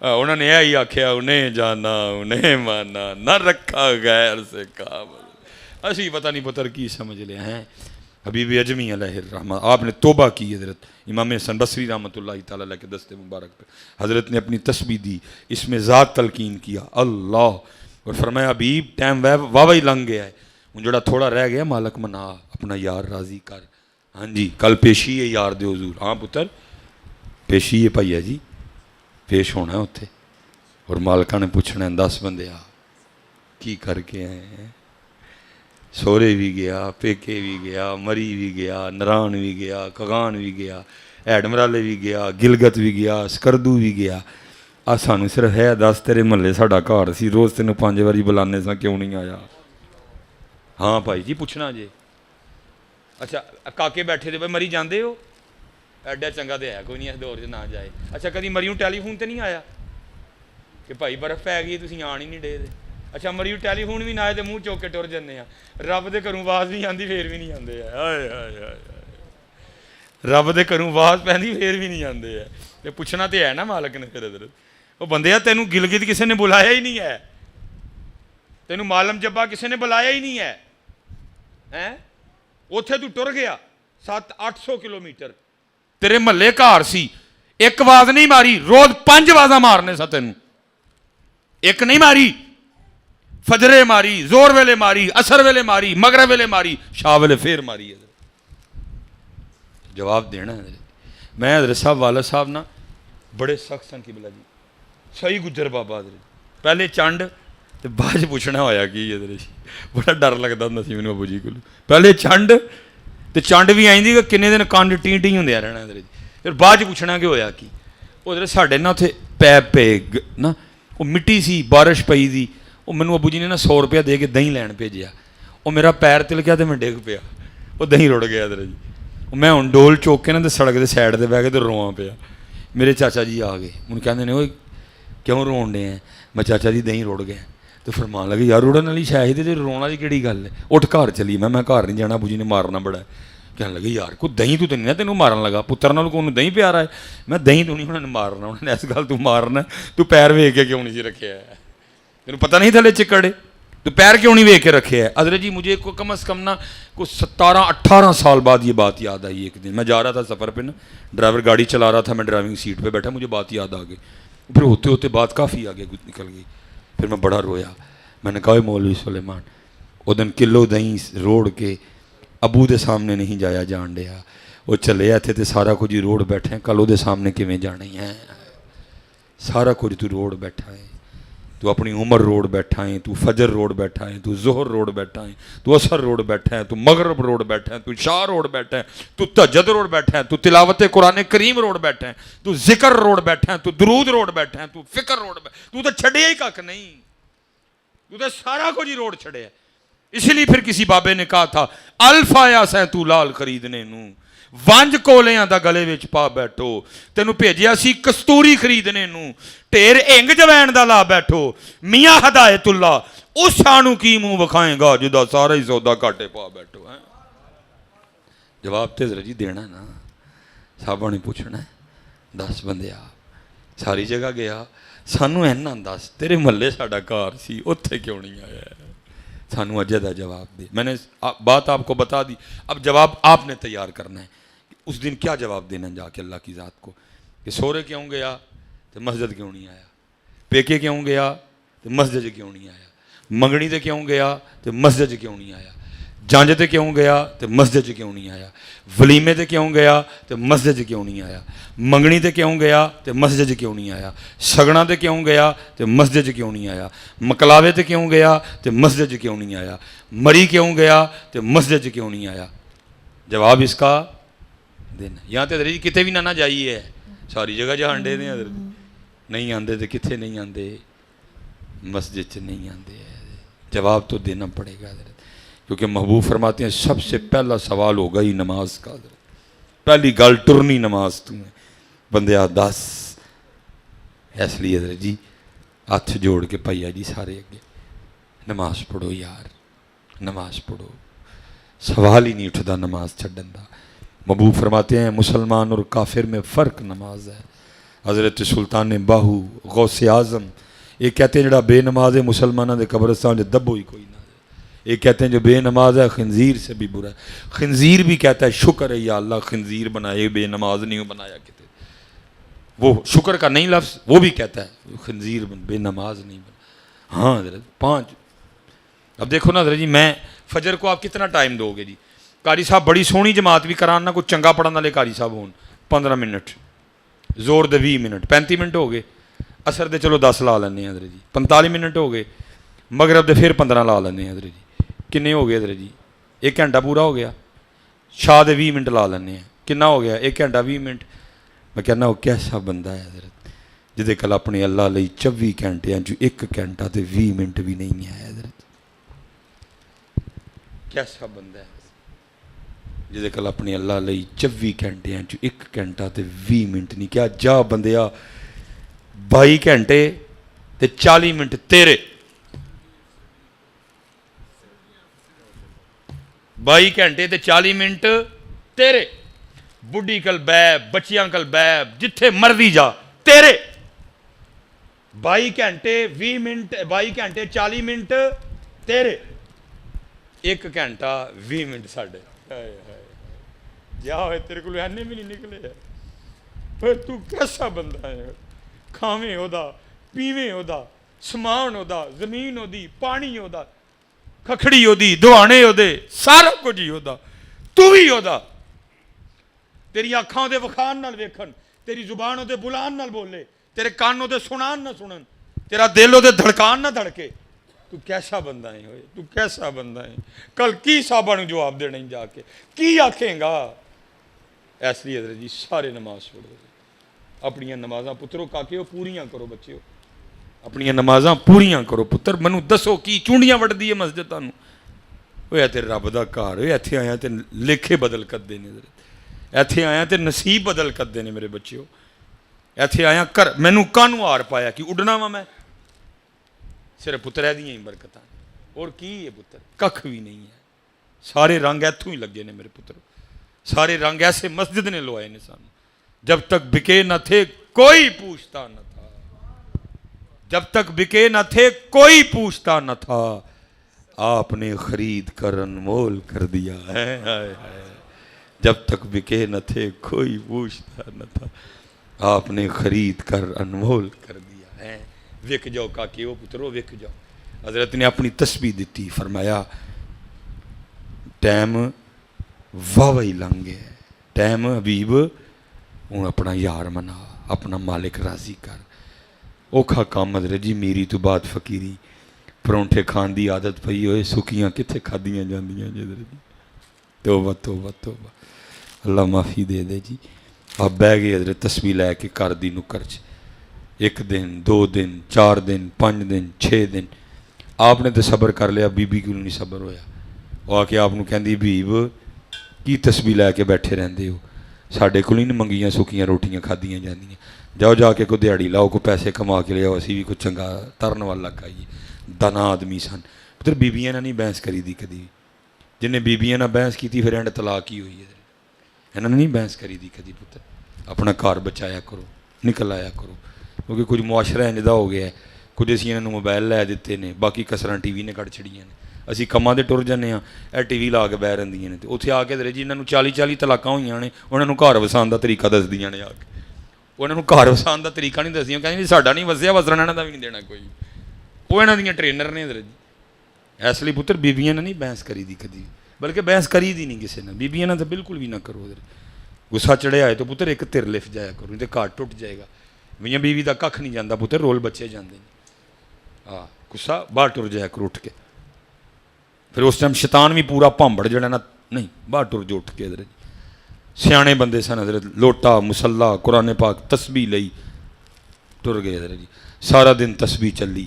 S2: ਉਹਨਾਂ ਨੇ ਇਹ ਹੀ ਆਖਿਆ ਉਹਨੇ ਜਾਨਾ ਉਹਨੇ ਮਾਨਾ ਨਾ ਰੱਖਾ ਗੈਰ ਸੇ ਕਾਬਲ। ਅਸੀਂ ਪਤਾ نہیں ਪੁੱਤਰ ਕੀ ਸਮجھ لیا ہے۔ حبیب اجمی علیہ الرحمہ آپ نے توبہ کی حضرت امام حسن بصری رحمۃ اللہ تعالیٰ علیہ کے دست مبارک پہ حضرت نے اپنی تسبیح دی، اس میں ذات تلقین کیا اللہ، اور فرمایا حبیب ٹائم واہ لنگ گیا ہے، ہوں جڑا تھوڑا رہ گیا مالک منا اپنا یار راضی کر۔ ہاں جی کل پیشی ہے یار دے حضور۔ ہاں پتر پیشی ہے بھائی جی، پیش ہونا ہے اتنے، اور مالکہ نے پوچھنا 10 بندے آ کی کر کے آئے ہیں؟ سورے بھی گیا، پیکے بھی گیا، مری بھی گیا، نران بھی گیا، کغان بھی گیا، ایڈمرالے بھی گیا، گلگت بھی گیا، سکردو بھی گیا۔ آ سانو صرف ہے 10 تیرے محلے ساڈا گھر سی، روز تینوں 5 واری بلانے سا کیوں نہیں آیا؟ ہاں بھائی جی پوچھنا جی۔ اچھا کاکے بیٹھے تھے بھائی مری جاندے ہو؟ ایڈا چنگا تو ہے کوئی نہیں اس دور سے نہ جائے۔ اچھا کدی مریوں ٹیلی فون تے نہیں آیا کہ بھائی برف پی گئی تسی آن ہی نہیں ڈے دے؟ اچھا مریوں ٹیلی فون بھی نہ آئے تو منہ چوک کے ٹر جانے ہیں۔ رب دے گھروں آواز نہیں آتی پھر بھی نہیں آتے ہیں، ہائے ہائے ہائے رب دے گھروں آواز پہنی پھر بھی نہیں آتے ہیں۔ تو پوچھنا تو ہے نا مالک نے پھر حضرت وہ بندے تینوں گلگت کسی نے بلایا ہی نہیں ہے، تینوں معلم جبا کسی نے بلایا ہی نہیں ہے، اتنے تو ٹر گیا 700-800 کلومیٹر، تیرے محلے گھر سی، ایک آواز نہیں ماری، روز 5 آوازاں مارنے سا تینوں، ایک نہیں ماری، فجرے ماری، زور ویلے ماری، اثر ویلے ماری، مغرب ویلے ماری، شاہ ویلے پھر ماری۔ جواب دینا ہے میں حضرت صاحب والد صاحب نا بڑے سخت سن قبلہ جی، صحیح گجر بابا حضرت پہلے چنڈ تے بعد پوچھنا ہویا کی حضرت جی، بڑا ڈر لگتا ہوں سی مینوں ابو جی کو، پہلے چنڈ تے چنڈ بھی آئی کہ کنے دن کنڈ ٹیں ٹیں ہوندیا رہنا حضرت جی، پھر بعد پوچھنا کہ ہویا کی۔ وہ حضرت ساڈے نا اتنے پیپ پے نا وہ مٹی سی، بارش پئی دی، وہ مینوں ابو جی نے نا 100 روپیہ دے کے دہی لین بھیجیا، وہ میرا پیر تلکیا تو میں ڈگ پیا، وہ دہی رڑ گیا حضرت جی، میں ہوں ڈول چوک کے نا تو سڑک کے سائڈ سے بہ کے تو رواں پیا۔ میرے چاچا جی آ گئے، ہوں کہتے ہیں وہ کیوں رون ڈے ہیں؟ میں چاچا جی دہی رڑ گیا، تو فرمان لگے یار رڑن والی شاید تو رونا والی کہڑی گل ہے، اٹھ گھر چلی، میں گھر نہیں جانا، ابو جی نے مارنا بڑا ہے۔ کہنے لگے یار کوئی دہی تو نہیں نا تینوں مارن لگا، پتر نال کو دہی پیارا ہے؟ میں دہی تو نہیں انہوں نے مارنا، انہوں نے اس گل تو مارنا تو پیر ویک کے کیوں نہیں سی رکھے ہے؟ تینوں پتہ نہیں تھلے چکڑے تو پیر کیوں نہیں ویک کے رکھے ہے؟ حضرت جی مجھے کو کم از کم نا کوئی 17-18 سال بعد یہ بات یاد آئی۔ ایک دن میں جا رہا تھا سفر پہ نا، ڈرائیور گاڑی چلا رہا تھا، میں ڈرائیونگ سیٹ پہ بیٹھا، مجھے بات یاد آ گئی۔ پھر ہوتے ہوتے بات کافی آگے نکل گئی. پھر میں بڑا رویا. میں نے کہا مولوی سلیمان وہ دن کلو دہیں روڑ کے ابو دے سامنے نہیں جایا جان ڈیا. وہ چلے آتے تے سارا کچھ ہی روڑ بیٹھے ہیں, کل وہ دے سامنے کیویں جانا ہی ہے. سارا کچھ تو روڑ بیٹھا ہے, تو اپنی عمر روڑ بیٹھا ہے, تو فجر روڑ بیٹھا ہے, تو ظہر روڑ بیٹھا ہے, تو عصر روڑ بیٹھا ہے, تو مغرب روڑ بیٹھا ہے, تو عشاء روڑ بیٹھا ہے, تو تہجد روڑ بیٹھا ہے, تو تلاوت قرآن کریم روڑ بیٹھا ہے, تو ذکر روڑ بیٹھا ہے, تو درود روڑ بیٹھا ہے, تو فکر روڑ بیٹھا ہے. تو چھڑیا ہی کک نہیں, تو سارا کچھ ہی روڑ چھڑیا. اس لیے پھر کسی بابے نے کہا تھا الف آیا سیں تو لال خریدنے نو, ونج کولیاں دا گلے وچ پا بیٹھو, تینوں بھیجیا سی کستوری خریدنے نو, ٹھیر انگ جوین دا لا بیٹھو. میاں ہدایت اللہ اس شانو کی منہ وکھائیں گا جدا سارا ہی سودا کاٹے پا بیٹھو. جواب تے ذرا جی دینا نا. صاحبہ نے پوچھنا ہے 10 بندے آ ساری جگہ گیا, سانو اینا دس تیرے محلے ساڈا کار سی اتھے کیوں نہیں آیا, سانو اجے دا جواب دے. میں نے بات آپ کو بتا دی, اب جواب آپ نے تیار کرنا ہے. اس دن کیا جواب دینا جا کے اللہ کی ذات کو, کہ سورے کیوں گیا تو مسجد کیوں نہیں آیا, پیکے کیوں گیا تو مسجد کیوں نہیں آیا, منگنی تے کیوں گیا تو مسجد کیوں نہیں آیا, جانج تے کیوں گیا تو مسجد کیوں نہیں آیا, ولیمے تے کیوں گیا تو مسجد کیوں نہیں آیا, منگنی تے کیوں گیا تو مسجد کیوں نہیں آیا, سگنا تے کیوں گیا تو مسجد کیوں نہیں آیا, مکلاوے تے کیوں گیا تو مسجد کیوں نہیں آیا, مری کیوں گیا تو مسجد کیوں نہیں آیا. جواب اس کا دینا. یہاں تے درجی کتے بھی نہ جائیے, ساری جگہ جہاں دے دیں نہیں آندے تو کتنے نہیں آندے, مسجد چ نہیں آندے. جواب تو دینا پڑے گا حضرت, کیونکہ محبوب فرماتے ہیں سب سے پہلا سوال ہوگا ہی نماز کا. پہلی گل ٹرنی نماز تو ہے. بندے دس اس لیے حضرت جی ہاتھ جوڑ کے پائیا جی سارے اگے نماز پڑھو یار, نماز پڑھو. سوال ہی نہیں اٹھتا نماز چھڈن دا. محبوب فرماتے ہیں مسلمان اور کافر میں فرق نماز ہے. حضرت سلطان باہو غوث اعظم یہ کہتے ہیں جڑا بے نماز ہے مسلمانوں دے قبرستان دے دبو ہی کوئی نہ. یہ کہتے ہیں جو بے نماز ہے خنزیر سے بھی برا ہے. خنزیر بھی کہتا ہے شکر ہے یا اللہ خنزیر بنائے, بے نماز نہیں بنایا کتے. وہ شکر کا نہیں لفظ وہ بھی کہتا ہے خنزیر بے نماز نہیں بنا. ہاں حضرت 5. اب دیکھو نا حضرت جی میں فجر کو آپ کتنا ٹائم دو گے جی. قاری صاحب بڑی سونی جماعت بھی کران نہ کوئی چنگا پڑھن والے قاری صاحب ہون 15 منٹ, زور دے 20 منٹ, 35 منٹ ہو گئے. اثر دے چلو 10 لا لینے حضرت جی, 45 منٹ ہو گئے. مغرب دے پھر 15 لا لینے حضرت جی. کنے ہو گئے حضرت جی, 1 گھنٹہ پورا ہو گیا. شاہ دے 20 منٹ لا لینے ہیں, کنا ہو گیا 1 گھنٹہ 20 منٹ. میں کہنا وہ کیسا بندہ ہے حضرت جدے کل اپنے اللہ لئی 24 گھنٹے جو 1 گھنٹہ تے 20 منٹ بھی نہیں آیا حضرت. کیسا بندہ ہے جدے کل اپنے اللہ لئی 24 گھنٹے جو 1 گھنٹہ تے 20 منٹ نہیں. کیا جا بندیا 22 گھنٹے تے 40 منٹ تیرے, 22 گھنٹے تے 40 منٹ تیرے, بڈھی کل بے بچیاں کل بے جتھے مرضی جا تیرے. 22 گھنٹے 20 منٹ 22 گھنٹے 40 منٹ تیرے, 1 گھنٹہ 20 منٹ ساڈے. جا ہوئے تیرے کو اینے بھی نہیں نکلے. پھر تو کیسا بندہ ہے, کھاویں ہو دا پیویں ہو دا سمان ہو دا زمین ہو دی پانی ہو دا کھکھڑی ہو دی دوانے ہو دے سارا کچھ ہی ہو دا, تو بھی ہو دا. تیری آنکھاں دے وکھان نال ویکھن, تیری زبان دے بلان نال بولے, تیرے کانوں دے سنان نہ سنن, تیرا دل دے دھڑکان نہ دھڑکے. تو کیسا بندہ ہے ہوئے, تو کیسا بندہ ہے. کل کی صحابہ نے جواب دینا ہی جا کے کی آکھیں گا. اس لیے حضرت جی سارے نماز پڑھو, اپنی نمازاں پترو کاکے ہو پوریاں کرو بچے, اپنی نمازاں پوریاں کرو پتر. منو دسو کی چونڈیاں وڑ دی ہے مسجد تانوں. ہویا تے رب دا گھر, ہوئے ایتھے آیا تے لکھے بدل کر دینے حضرت, ایتھے آیا تے نصیب بدل کر دینے میرے بچے ہو. ایتھے آیا کر مینوں کانوں ہار پایا کہ اڈنا وا میں صرف پتر دیاں ہی برکتاں. اور کی ہے پتر, ککھ بھی نہیں ہے. سارے رنگ ایتھوں ہی لگے نے میرے پتر, سارے رنگ ایسے مسجد نے لوائے نے سانوں. جب تک بکے نہ تھے کوئی پوچھتا نہ تھا, جب تک بکے نہ تھے کوئی پوچھتا نہ تھا, آپ نے خرید کر انمول کر دیا ہے. جب تک بکے نہ تھے کوئی پوچھتا نہ تھا. آپ نے خرید کر انمول کر دیا ہے. وک جاؤ کاکے وہ پترو وک جاؤ. حضرت نے اپنی تسبیح دیتی, فرمایا ٹائم واہ ہی لنگ گیا, ٹائم حبیب ہوں اپنا یار منا, اپنا مالک راضی کر. اوکھا کام حضرت جی, میری تو بات فقیری, پرونٹھے کھان دی عادت پئی ہوئے, سکیاں کتنے کھادیاں جاندیاں جی حضرت جی. توبہ توبہ توبہ, اللہ معافی دے دے جی. آپ بہ گئے حضرت تسبیح لے کے کر دی نکر چ. 1 دن 2 دن 4 دن 5 دن 6 دن آپ نے تو صبر کر لیا, بی بی کیوں نہیں صبر ہویا. وہ آ کے آپ کو کہندی بیب کی تسبیح لے کے بیٹھے رہندے ہو, ساڈے کول نہیں منگیاں سکیاں روٹیاں کھادیاں جاندیاں, جاؤ جا کے کوئی دیہڑی لاؤ, کوئی پیسے کما کے لیاؤ, اسی بھی کوئی چنگا ترن والا کھائیے. دانا آدمی سن پتر. بیبیاں نہ نہیں بحث کری دی کدی, جنہیں بیبیاں نہ بحث کی پھر اینڈ طلاق ہی ہوئی ہے. انہوں نے نہیں بحث کری دی کدی پتر. اپنا گھر بچایا کرو, نکل آیا کرو, کیونکہ کچھ معاشرہ انجدہ ہو گیا ہے. کچھ اسی انہوں نے موبائل لے دیتے ہیں, باقی کسراں ٹی وی نے کٹ چھڑیاں نے. اسی کماں دے ٹر جانے ہاں, اے ٹی وی لا کے بہ رہندیاں نے, اتنے آ کے جی انہوں 40 طلاقاں ہوئیاں نے, انہوں نے گھر وسان کا طریقہ دسدیاں نے. آ کے انہوں نے گھر وسان کا طریقہ نہیں دسدیاں, کہیں جی ساڈا نہیں وسیا, وسرن انہوں کا بھی نہیں دینا کوئی. وہ یہاں دیاں ٹرینر نے حضرت جی. اس لیے پتر بیبیاں نے نہیں بحث کری دی کدی, بلکہ بحث کری دی نہیں کسی نے. بیبیاں نے تو بالکل بھی نہ کرو. غصہ چڑھے آئے تو پتر ایک تر لف جایا کرو, نہیں تو گھر ٹوٹ جائے گا. میاں بیوی کا کھ نہیں جانا پتر, رول بچے جاندے ہیں. ہاں غصہ باہر ٹر جایا کرو اٹھ کے. پھر اس ٹائم شیطان بھی پورا پامبڑ جڑا نا, نہیں باہر ٹر جو اٹھ کے. حضرت سیانے بندے سن حضرت, لوٹا مسلح قرآن پاک تسبیح لئی ٹر گئے. حضرت جی سارا دن تسبیح چلی,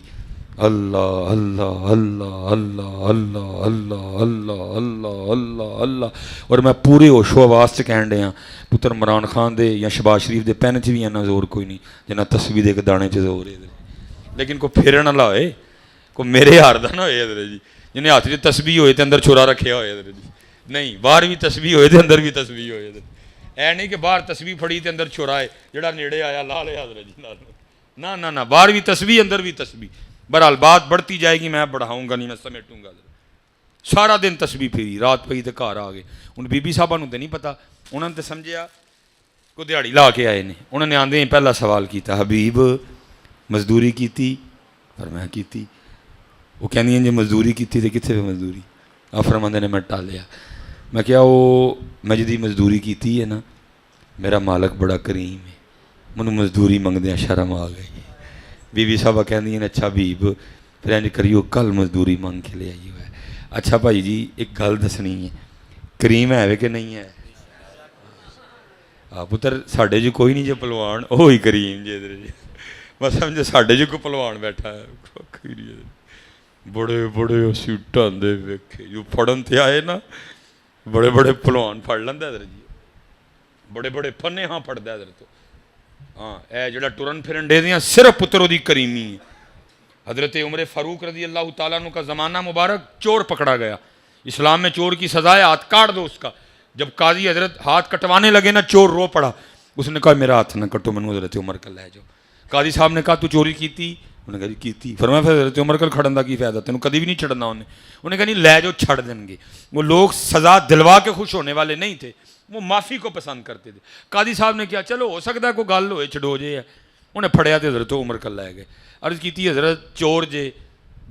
S2: اللہ اللہ اللہ اللہ اللہ اللہ اللہ اللہ اللہ اللہ. اور میں پورے ہوش و حواس سے کہن ڈیا پتر, عمران خان دے یا شہباز شریف دے پین چ بھی اینا زور کوئی نہیں جنا تسبیح دے کے دانے چ زور ہے. لیکن کوئی پھرن والا ہوئے, کوئی میرے ہار دا نہ ہوئے حضرت جی, جنہیں ہاتھ چ تسبیح ہوئے تے اندر چھرا رکھیا ہوئے. حضرت جی نہیں, باہر بھی تسبیح ہوئے تے اندر بھی تسبیح ہوئے. حضرت اے نہیں کہ باہر تسبیح پھڑی تے اندر چھرا ہے, جڑا نیڑے آیا لا لے. حضرت جی نہ نہ نہ, باہر بھی تسبیح اندر بھی تسبیح. بہرحال بات بڑھتی جائے گی, میں بڑھاؤں گا نہیں, میں سمیٹوں گا. سارا دن تسبیح پھری, رات پئی تے گھر آ گئے. ہن بی بی صاحبہ نوں تے نہیں پتا, انہوں نے تے سمجھیا کو دیہڑی لا کے آئے نے. انہوں نے آندے پہلا سوال کیتا, حبیب مزدوری کیتی؟ پر میں کیتی. وہ کہندی جی مزدوری کیتی تے کتنے پہ مزدوری؟ آپ فرماندے نے میں ٹالیا. میں کیا وہ میں جدی مزدوری کیتی ہے نا, میرا مالک بڑا کریم ہے, منوں مزدوری منگدیاں شرم آ گئی. بی بی صاحبہ کہندی ہیں اچھا حبیب پھر انج کریو کل مزدوری منگ کے لے آئی ہوا ہے. اچھا بھائی جی ایک گل دسنی ہے, کریم ہے کہ نہیں ہے؟ پتر ساڈے جو کوئی نہیں جو پلوان, وہی کریم جی. ادھر جی میں سمجھے ساڈے جو کوئی پلوان بیٹھا ہے, بڑے بڑے سیٹاں دے ویکھے جو پھڑن تے آئے نا, بڑے بڑے پلوان پھڑ لیندا ادھر جی, بڑے بڑے پھنے ہاں پھڑدا ادھر. تو ہاں اے جڑا ٹرن پھرن دے دیاں صرف پتر دی کریمی ہے. حضرت عمر فاروق رضی اللہ تعالیٰ عنہ کا زمانہ مبارک, چور پکڑا گیا. اسلام میں چور کی سزا ہے ہاتھ کاٹ دو اس کا. جب قاضی حضرت ہاتھ کٹوانے لگے نا, چور رو پڑا. اس نے کہا میرا ہاتھ نہ کٹو, منو حضرت عمر کا لے جاؤ. قاضی صاحب نے کہا تو چوری کیتی؟ انہوں نے کہا جی کیتی. فرمایا پھر حضرت عمر کل کھڑن دا کی فائدہ, تینوں کدی بھی نہیں چھڑنا. انہوں نے کہا نہیں لے جاؤ, چھڑ دیں گے. وہ لوگ سزا دلوا کے خوش ہونے والے نہیں تھے, وہ معافی کو پسند کرتے تھے. قاضی صاحب نے کیا چلو ہو سکتا ہے کوئی گل ہوئے چھڑو جے, انہیں پھڑیا تو حضرت عمر کل لے گئے. عرض کیتی حضرت چور جے,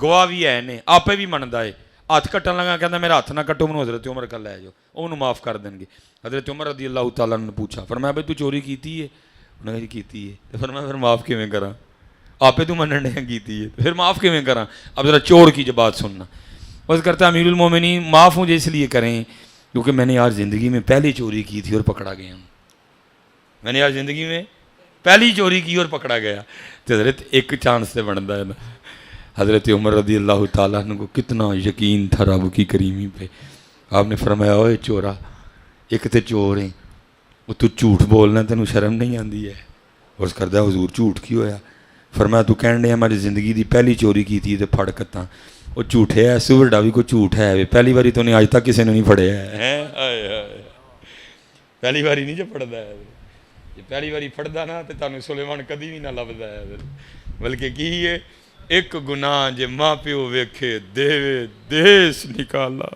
S2: گواہ بھی ہے نے, آپے بھی مندا ہے, ہاتھ کٹن لگا کہنا میرا ہاتھ نہ کٹو, منو حضرت عمر کل لے جاؤ, انہوں معاف کر دیں گے. حضرت عمر رضی اللہ تعالیٰ نے پوچھا, فرمایا بھائی تو چوری کیتی ہے؟ انہوں نے کہا جی کیتی ہے. تو فرمایا پھر معاف کیویں کراں, آپے تو منن ڈے کیتی ہے, پھر معاف کیویں کراں؟ اب ذرا چور کی جو بات سننا. بس کرتا امیر المومنین معاف مجھے اس لیے کریں کیونکہ میں نے یار زندگی میں پہلی چوری کی تھی اور پکڑا گیا ہوں. میں نے یار زندگی میں پہلی چوری کی اور پکڑا گیا. تو حضرت ایک چانس سے بنتا ہے نا. حضرت عمر رضی اللہ تعالیٰ عنہ کو کتنا یقین تھا رب کی کریمی پہ. آپ نے فرمایا اوے چورا, ایک تے چور ہیں, وہ تو جھوٹ بولنا تینوں شرم نہیں آتی ہے؟ اس کردہ حضور جھوٹ کی ہویا؟ فرمایا تو کہن ڈے ہماری زندگی دی پہلی چوری کی تھی تو پھڑ کتاں. وہ جھوٹے ہے سو بڑا بھی کوئی جھوٹ ہے, پہلی باری تو نہیں آج تک کسی نے نہیں پھڑیا ہے. پہلی باری نہیں جو پڑھتا ہے, جی پہلی باری پڑھتا نا تو تمہیں سلیمان کدی بھی نہ لبدا ہے. بلکہ کی ہے ایک گناہ جے ماں پیو ویکھے دیوے دیس نکالا,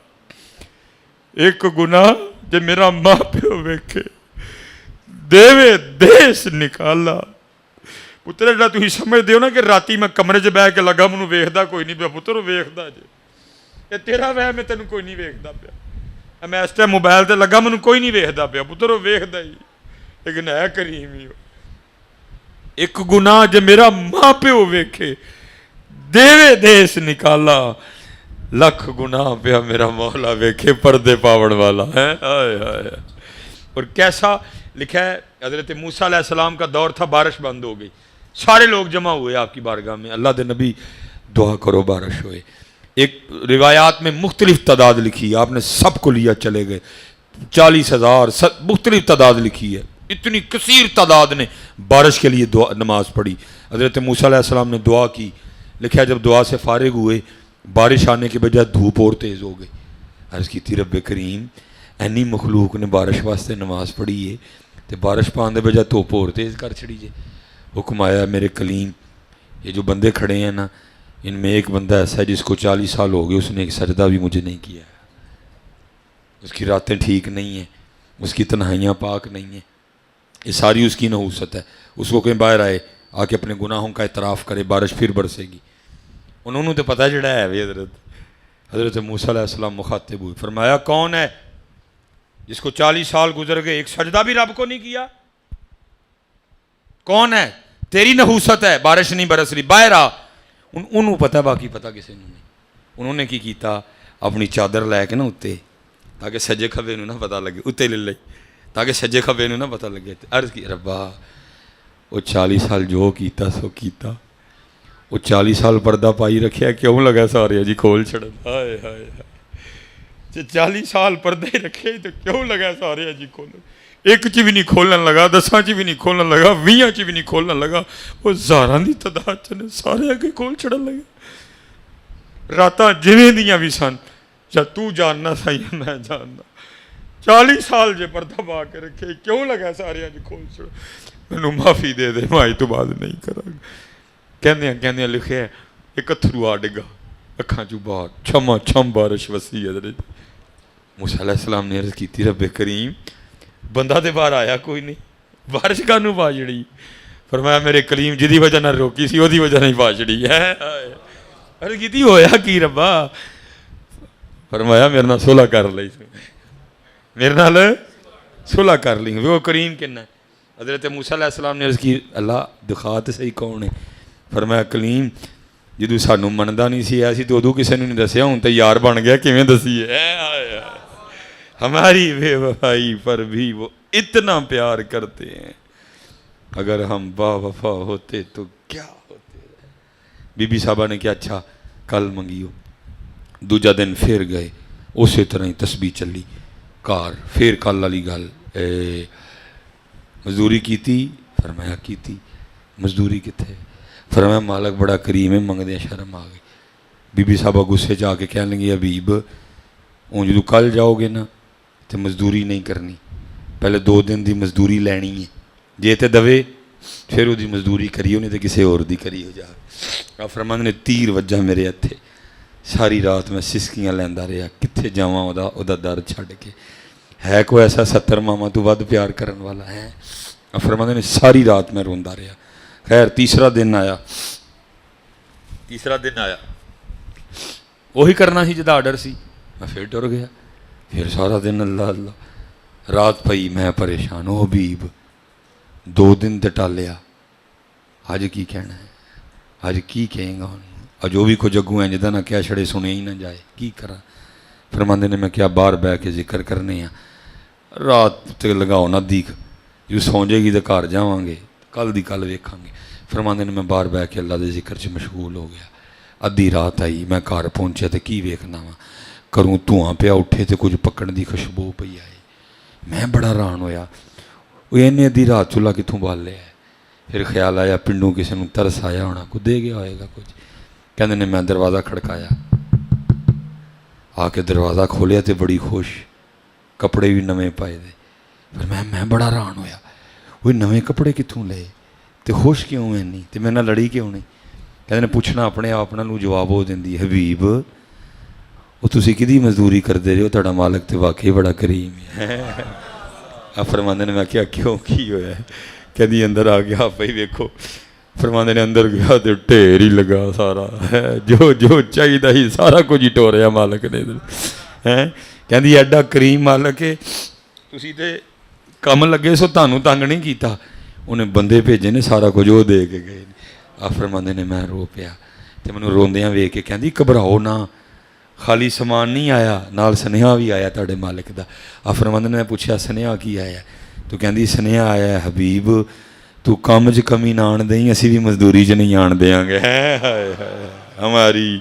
S2: ایک گناہ جے میرا ماں پیو ویکھے دیوے دیس نکالا. پتر جڑا تسی سمجھدے ہو نا کہ راتی میں کمرے 'چ بیٹھ کے لگا مینوں ویکھدا کوئی نہیں پیا, پتر ویکھدا جے, یہ تیرا وہم ہے, تینوں کوئی نہیں ویکھدا پیا. میں اس ٹائم موبائل تے لگا مینوں کوئی نہیں ویکھدا پیا, پتر ویکھدا ہی, لیکن ہے کریم ہی. ایک گناہ جے میرا ماں پیو ویکھے, دیوے دیس نکالا, لکھ گناہ پیا میرا مولا ویکھے پردے پاون والا ہے. ہائے ہائے. اور کیسا لکھا ہے, حضرت موسیٰ علیہ السلام کا دور تھا, بارش بند ہو گئی, سارے لوگ جمع ہوئے آپ کی بارگاہ میں, اللہ دے نبی دعا کرو بارش ہوئے. ایک روایات میں مختلف تعداد لکھی ہے, آپ نے سب کو لیا چلے گئے, 40,000 مختلف تعداد لکھی ہے, اتنی کثیر تعداد نے بارش کے لیے دعا نماز پڑھی. حضرت موسیٰ علیہ السلام نے دعا کی, لکھا ہے جب دعا سے فارغ ہوئے بارش آنے کے بجائے دھوپ اور تیز ہو گئی. عرض کی تھی رب کریم اینی مخلوق نے بارش واسطے نماز پڑھی ہے تو بارش پان دے بجائے دھوپ اور تیز کر چھڑی جے. حکم آیا میرے کلیم, یہ جو بندے کھڑے ہیں نا, ان میں ایک بندہ ایسا ہے جس کو 40 سال ہو گئے, اس نے ایک سجدہ بھی مجھے نہیں کیا ہے, اس کی راتیں ٹھیک نہیں ہیں, اس کی تنہائیاں پاک نہیں ہیں, یہ ساری اس کی نحوست ہے. اس کو کہیں باہر آئے آ کے اپنے گناہوں کا اعتراف کرے, بارش پھر برسے گی. انہوں نے تو پتہ جڑا ہے بھی حضرت موسیٰ علیہ السلام مخاطب ہوئے, فرمایا کون ہے جس کو 40 سال گزر گئے ایک سجدہ بھی رب کو نہیں کیا؟ کون ہے؟ تیری نحوست ہے بارش نہیں برس رہی, باہر آ. انہوں پتہ, باقی پتہ کسی نے نہیں. انہوں نے کی کیتا, اپنی چادر لے کے نا اتنے, تاکہ سجے کھبے نو نہ پتہ لگے, اتنے لے لے تاکہ سجے کھبے نو نہ پتہ لگے. عرض کی ربا وہ 40 سال جو کیتا سو کیتا, وہ 40 سال پردہ پائی رکھیا کیوں لگا سارے جی کھول چھڑ. ہائے ہائے ہائے, 40 سال پردے رکھے تو کیوں لگا سارے جی کھول, ایک چی بھی نہیں کھولن لگا, 10 چی بھی نہیں کھولن لگا, 20 چی بھی نہیں کھولن لگا, وہ ہزاراں دی تعداد چ نے سارے اگے کھول چھڑن لگے. راتاں جویں دیاں بھی سن, یا تو جاننا سا یا میں جاننا, 40 سال جے پردہ پا کے رکھے کیوں لگا سارے جی کھول چھڑ. مینوں معافی دے دے, میں تو بعد نہیں کراں. کہندیاں لکھے ہے ایک اتھرو آ ڈگا اکھاں چوں باہر, چھما چھم بارش وسی. حضرت موسیٰ علیہ السلام نے عرض کی رب کریم بندہ تے باہر آیا کوئی نہیں, بارش کانوں پا جڑی؟ فرمایا میرے کلیم جدی وجہ نہ روکی سی وہی وجہ نہیں پا چڑی ہے. عرض کی ہویا کی ربا؟ فرمایا میرے نال صلح کر لئی, میرے نال صلح کر لی. وہ کریم کنا ہے. حضرت موسیٰ علیہ السلام نے عرض کی اللہ دکھا تے صحیح کون ہے؟ فرمایا کلیم جدو سانوں مندا نہیں سی ایسی تو ادو کسی نے نہیں دسیا, ہوں تو یار بن گیا کیویں دسی ہے. ہماری بے وفائی پر بھی وہ اتنا پیار کرتے ہیں, اگر ہم با وفا ہوتے تو کیا ہوتے. بی بی صاحبہ نے کیا اچھا کل منگیو, دوجا دن پھر گئے, اسی طرح ہی تسبیح چلی کار, پھر کل والی گل مزدوری کیتی؟ فرمایا کیتی. مزدوری کتنے؟ فرمایا مالک بڑا کریم ہے, منگدے شرم آ گئی. بی بی صاحبہ غصے جا کے کہنے لگی حبیب ہوں جدو کل جاؤ گے نا تو مزدوری نہیں کرنی, پہلے 2 دن دی مزدوری لینی ہے, جے تے دوے پھر وہ دی مزدوری کریو, نہیں تو کسی اور دی کری ہو جا. آپ فرماندے نے تیر وجہ میرے ہتھے, ساری رات میں سسکیاں لیندا رہا, کتھے جاواں او دا در چھڈ کے. ہے کوئی ایسا 70 ماما تو ود پیار کرن والا ہے؟ آپ فرماندے نے ساری رات میں روندا رہا. خیر تیسرا دن آیا وہی کرنا سی جدا آرڈر سی, میں پھر ڈر گیا. پھر سارا دن اللہ اللہ, رات پئی میں پریشان. او حبیب 2 دن تے ٹالیا, اج کی کہنا ہے, اج کی کہیں گا؟ جو بھی کچھ اگوں ہیں جدا نہ کیا چھڑے سنے ہی نہ جائے, کی کرا؟ فرماندے نے میں کیا باہر بہ کے ذکر کرنے ہیں, رات تے لگاؤ نہ دیکھ, جو سو جائے گی تو گھر جاواں گے, کل دی کل ویکھاں گے. فرماندے نے میں باہر بہ کے اللہ دے ذکر چ مشغول ہو گیا. ادھی رات آئی, میں گھر پہنچیا تو کی ویکھنا وا, کروں دھواں پیا اٹھے تو کچھ پکڑ دی خوشبو پئی آئی. میں بڑا حیران ہویا, وہ انہیں ادھی رات چولہا کتوں بال لیا ہے. پھر خیال آیا پنڈوں کسی نے ترس آیا ہونا, کو دے گیا ہوئے گا کچھ. کہندے نے میں دروازہ کھڑکایا, آ کے دروازہ کھولیا تو بڑی خوش, کپڑے بھی نویں پائے دے. پھر میں بڑا حیران ہویا, وہ نویں کپڑے کتوں لے تو خوش کیوں ہیں نہیں, تو میرے نال لڑی کیوں نہیں؟ کہندے نے پوچھنا اپنے آپ نال جواب ہو دیندی, حبیب وہ تسی کدی مزدوری کرتے رہے ہو, تہاڈا مالک تو واقعی بڑا کریم ہے. ਆ ਫਰਮਾਉਂਦੇ ਨੇ, ਮੈਂ ਕਿਹਾ ਕਿਉਂ, ਕੀ ਹੋਇਆ? ਕਹਿੰਦੀ ਅੰਦਰ ਆ ਗਿਆ, ਆਪੇ ਹੀ ਵੇਖੋ। ਫਰਮਾਉਂਦੇ ਨੇ ਅੰਦਰ ਗਿਆ ਤੇ ਢੇਰ ਹੀ ਲੱਗਾ ਸਾਰਾ, ਜੋ ਜੋ ਚਾਹੀਦਾ ਸੀ ਸਾਰਾ ਕੁਝ ਹੀ ਟੋਰਿਆ ਮਾਲਕ ਨੇ ਹੈ। ਕਹਿੰਦੀ ਐਡਾ ਕਰੀਮ ਮਾਲਕ ਹੈ, ਤੁਸੀਂ ਤੇ ਕੰਮ ਲੱਗੇ ਸੋ ਤੁਹਾਨੂੰ ਤੰਗ ਨਹੀਂ ਕੀਤਾ, ਉਹਨੇ ਬੰਦੇ ਭੇਜੇ ਨੇ ਸਾਰਾ ਕੁਝ ਉਹ ਦੇ ਕੇ ਗਏ। ਆ ਫਰਮਾਉਂਦੇ ਨੇ ਮੈਂ ਰੋ ਪਿਆ ਤੇ ਮੈਨੂੰ ਰੋਂਦਿਆਂ ਵੇਖ ਕੇ ਕਹਿੰਦੀ ਘਬਰਾਓ ਨਾ, ਖਾਲੀ ਸਮਾਨ ਨਹੀਂ ਆਇਆ, ਨਾਲ ਸੁਨੇਹਾ ਵੀ ਆਇਆ ਤੁਹਾਡੇ ਮਾਲਕ ਦਾ। ਆ ਫਰਮਾਉਂਦੇ ਨੇ, ਮੈਂ ਪੁੱਛਿਆ ਸੁਨੇਹਾ ਕੀ ਆਇਆ? ਤੂੰ ਕਹਿੰਦੀ ਸੁਨੇਹਾ ਆਇਆ ਹਬੀਬ, ਤੂੰ ਕੰਮ 'ਚ ਕਮੀ ਨਾ ਆਣ ਦੇਈਂ, ਅਸੀਂ ਵੀ ਮਜ਼ਦੂਰੀ 'ਚ ਨਹੀਂ ਆਣ ਦੇਵਾਂਗੇ। ਹਾਏ ਹਮਾਰੀ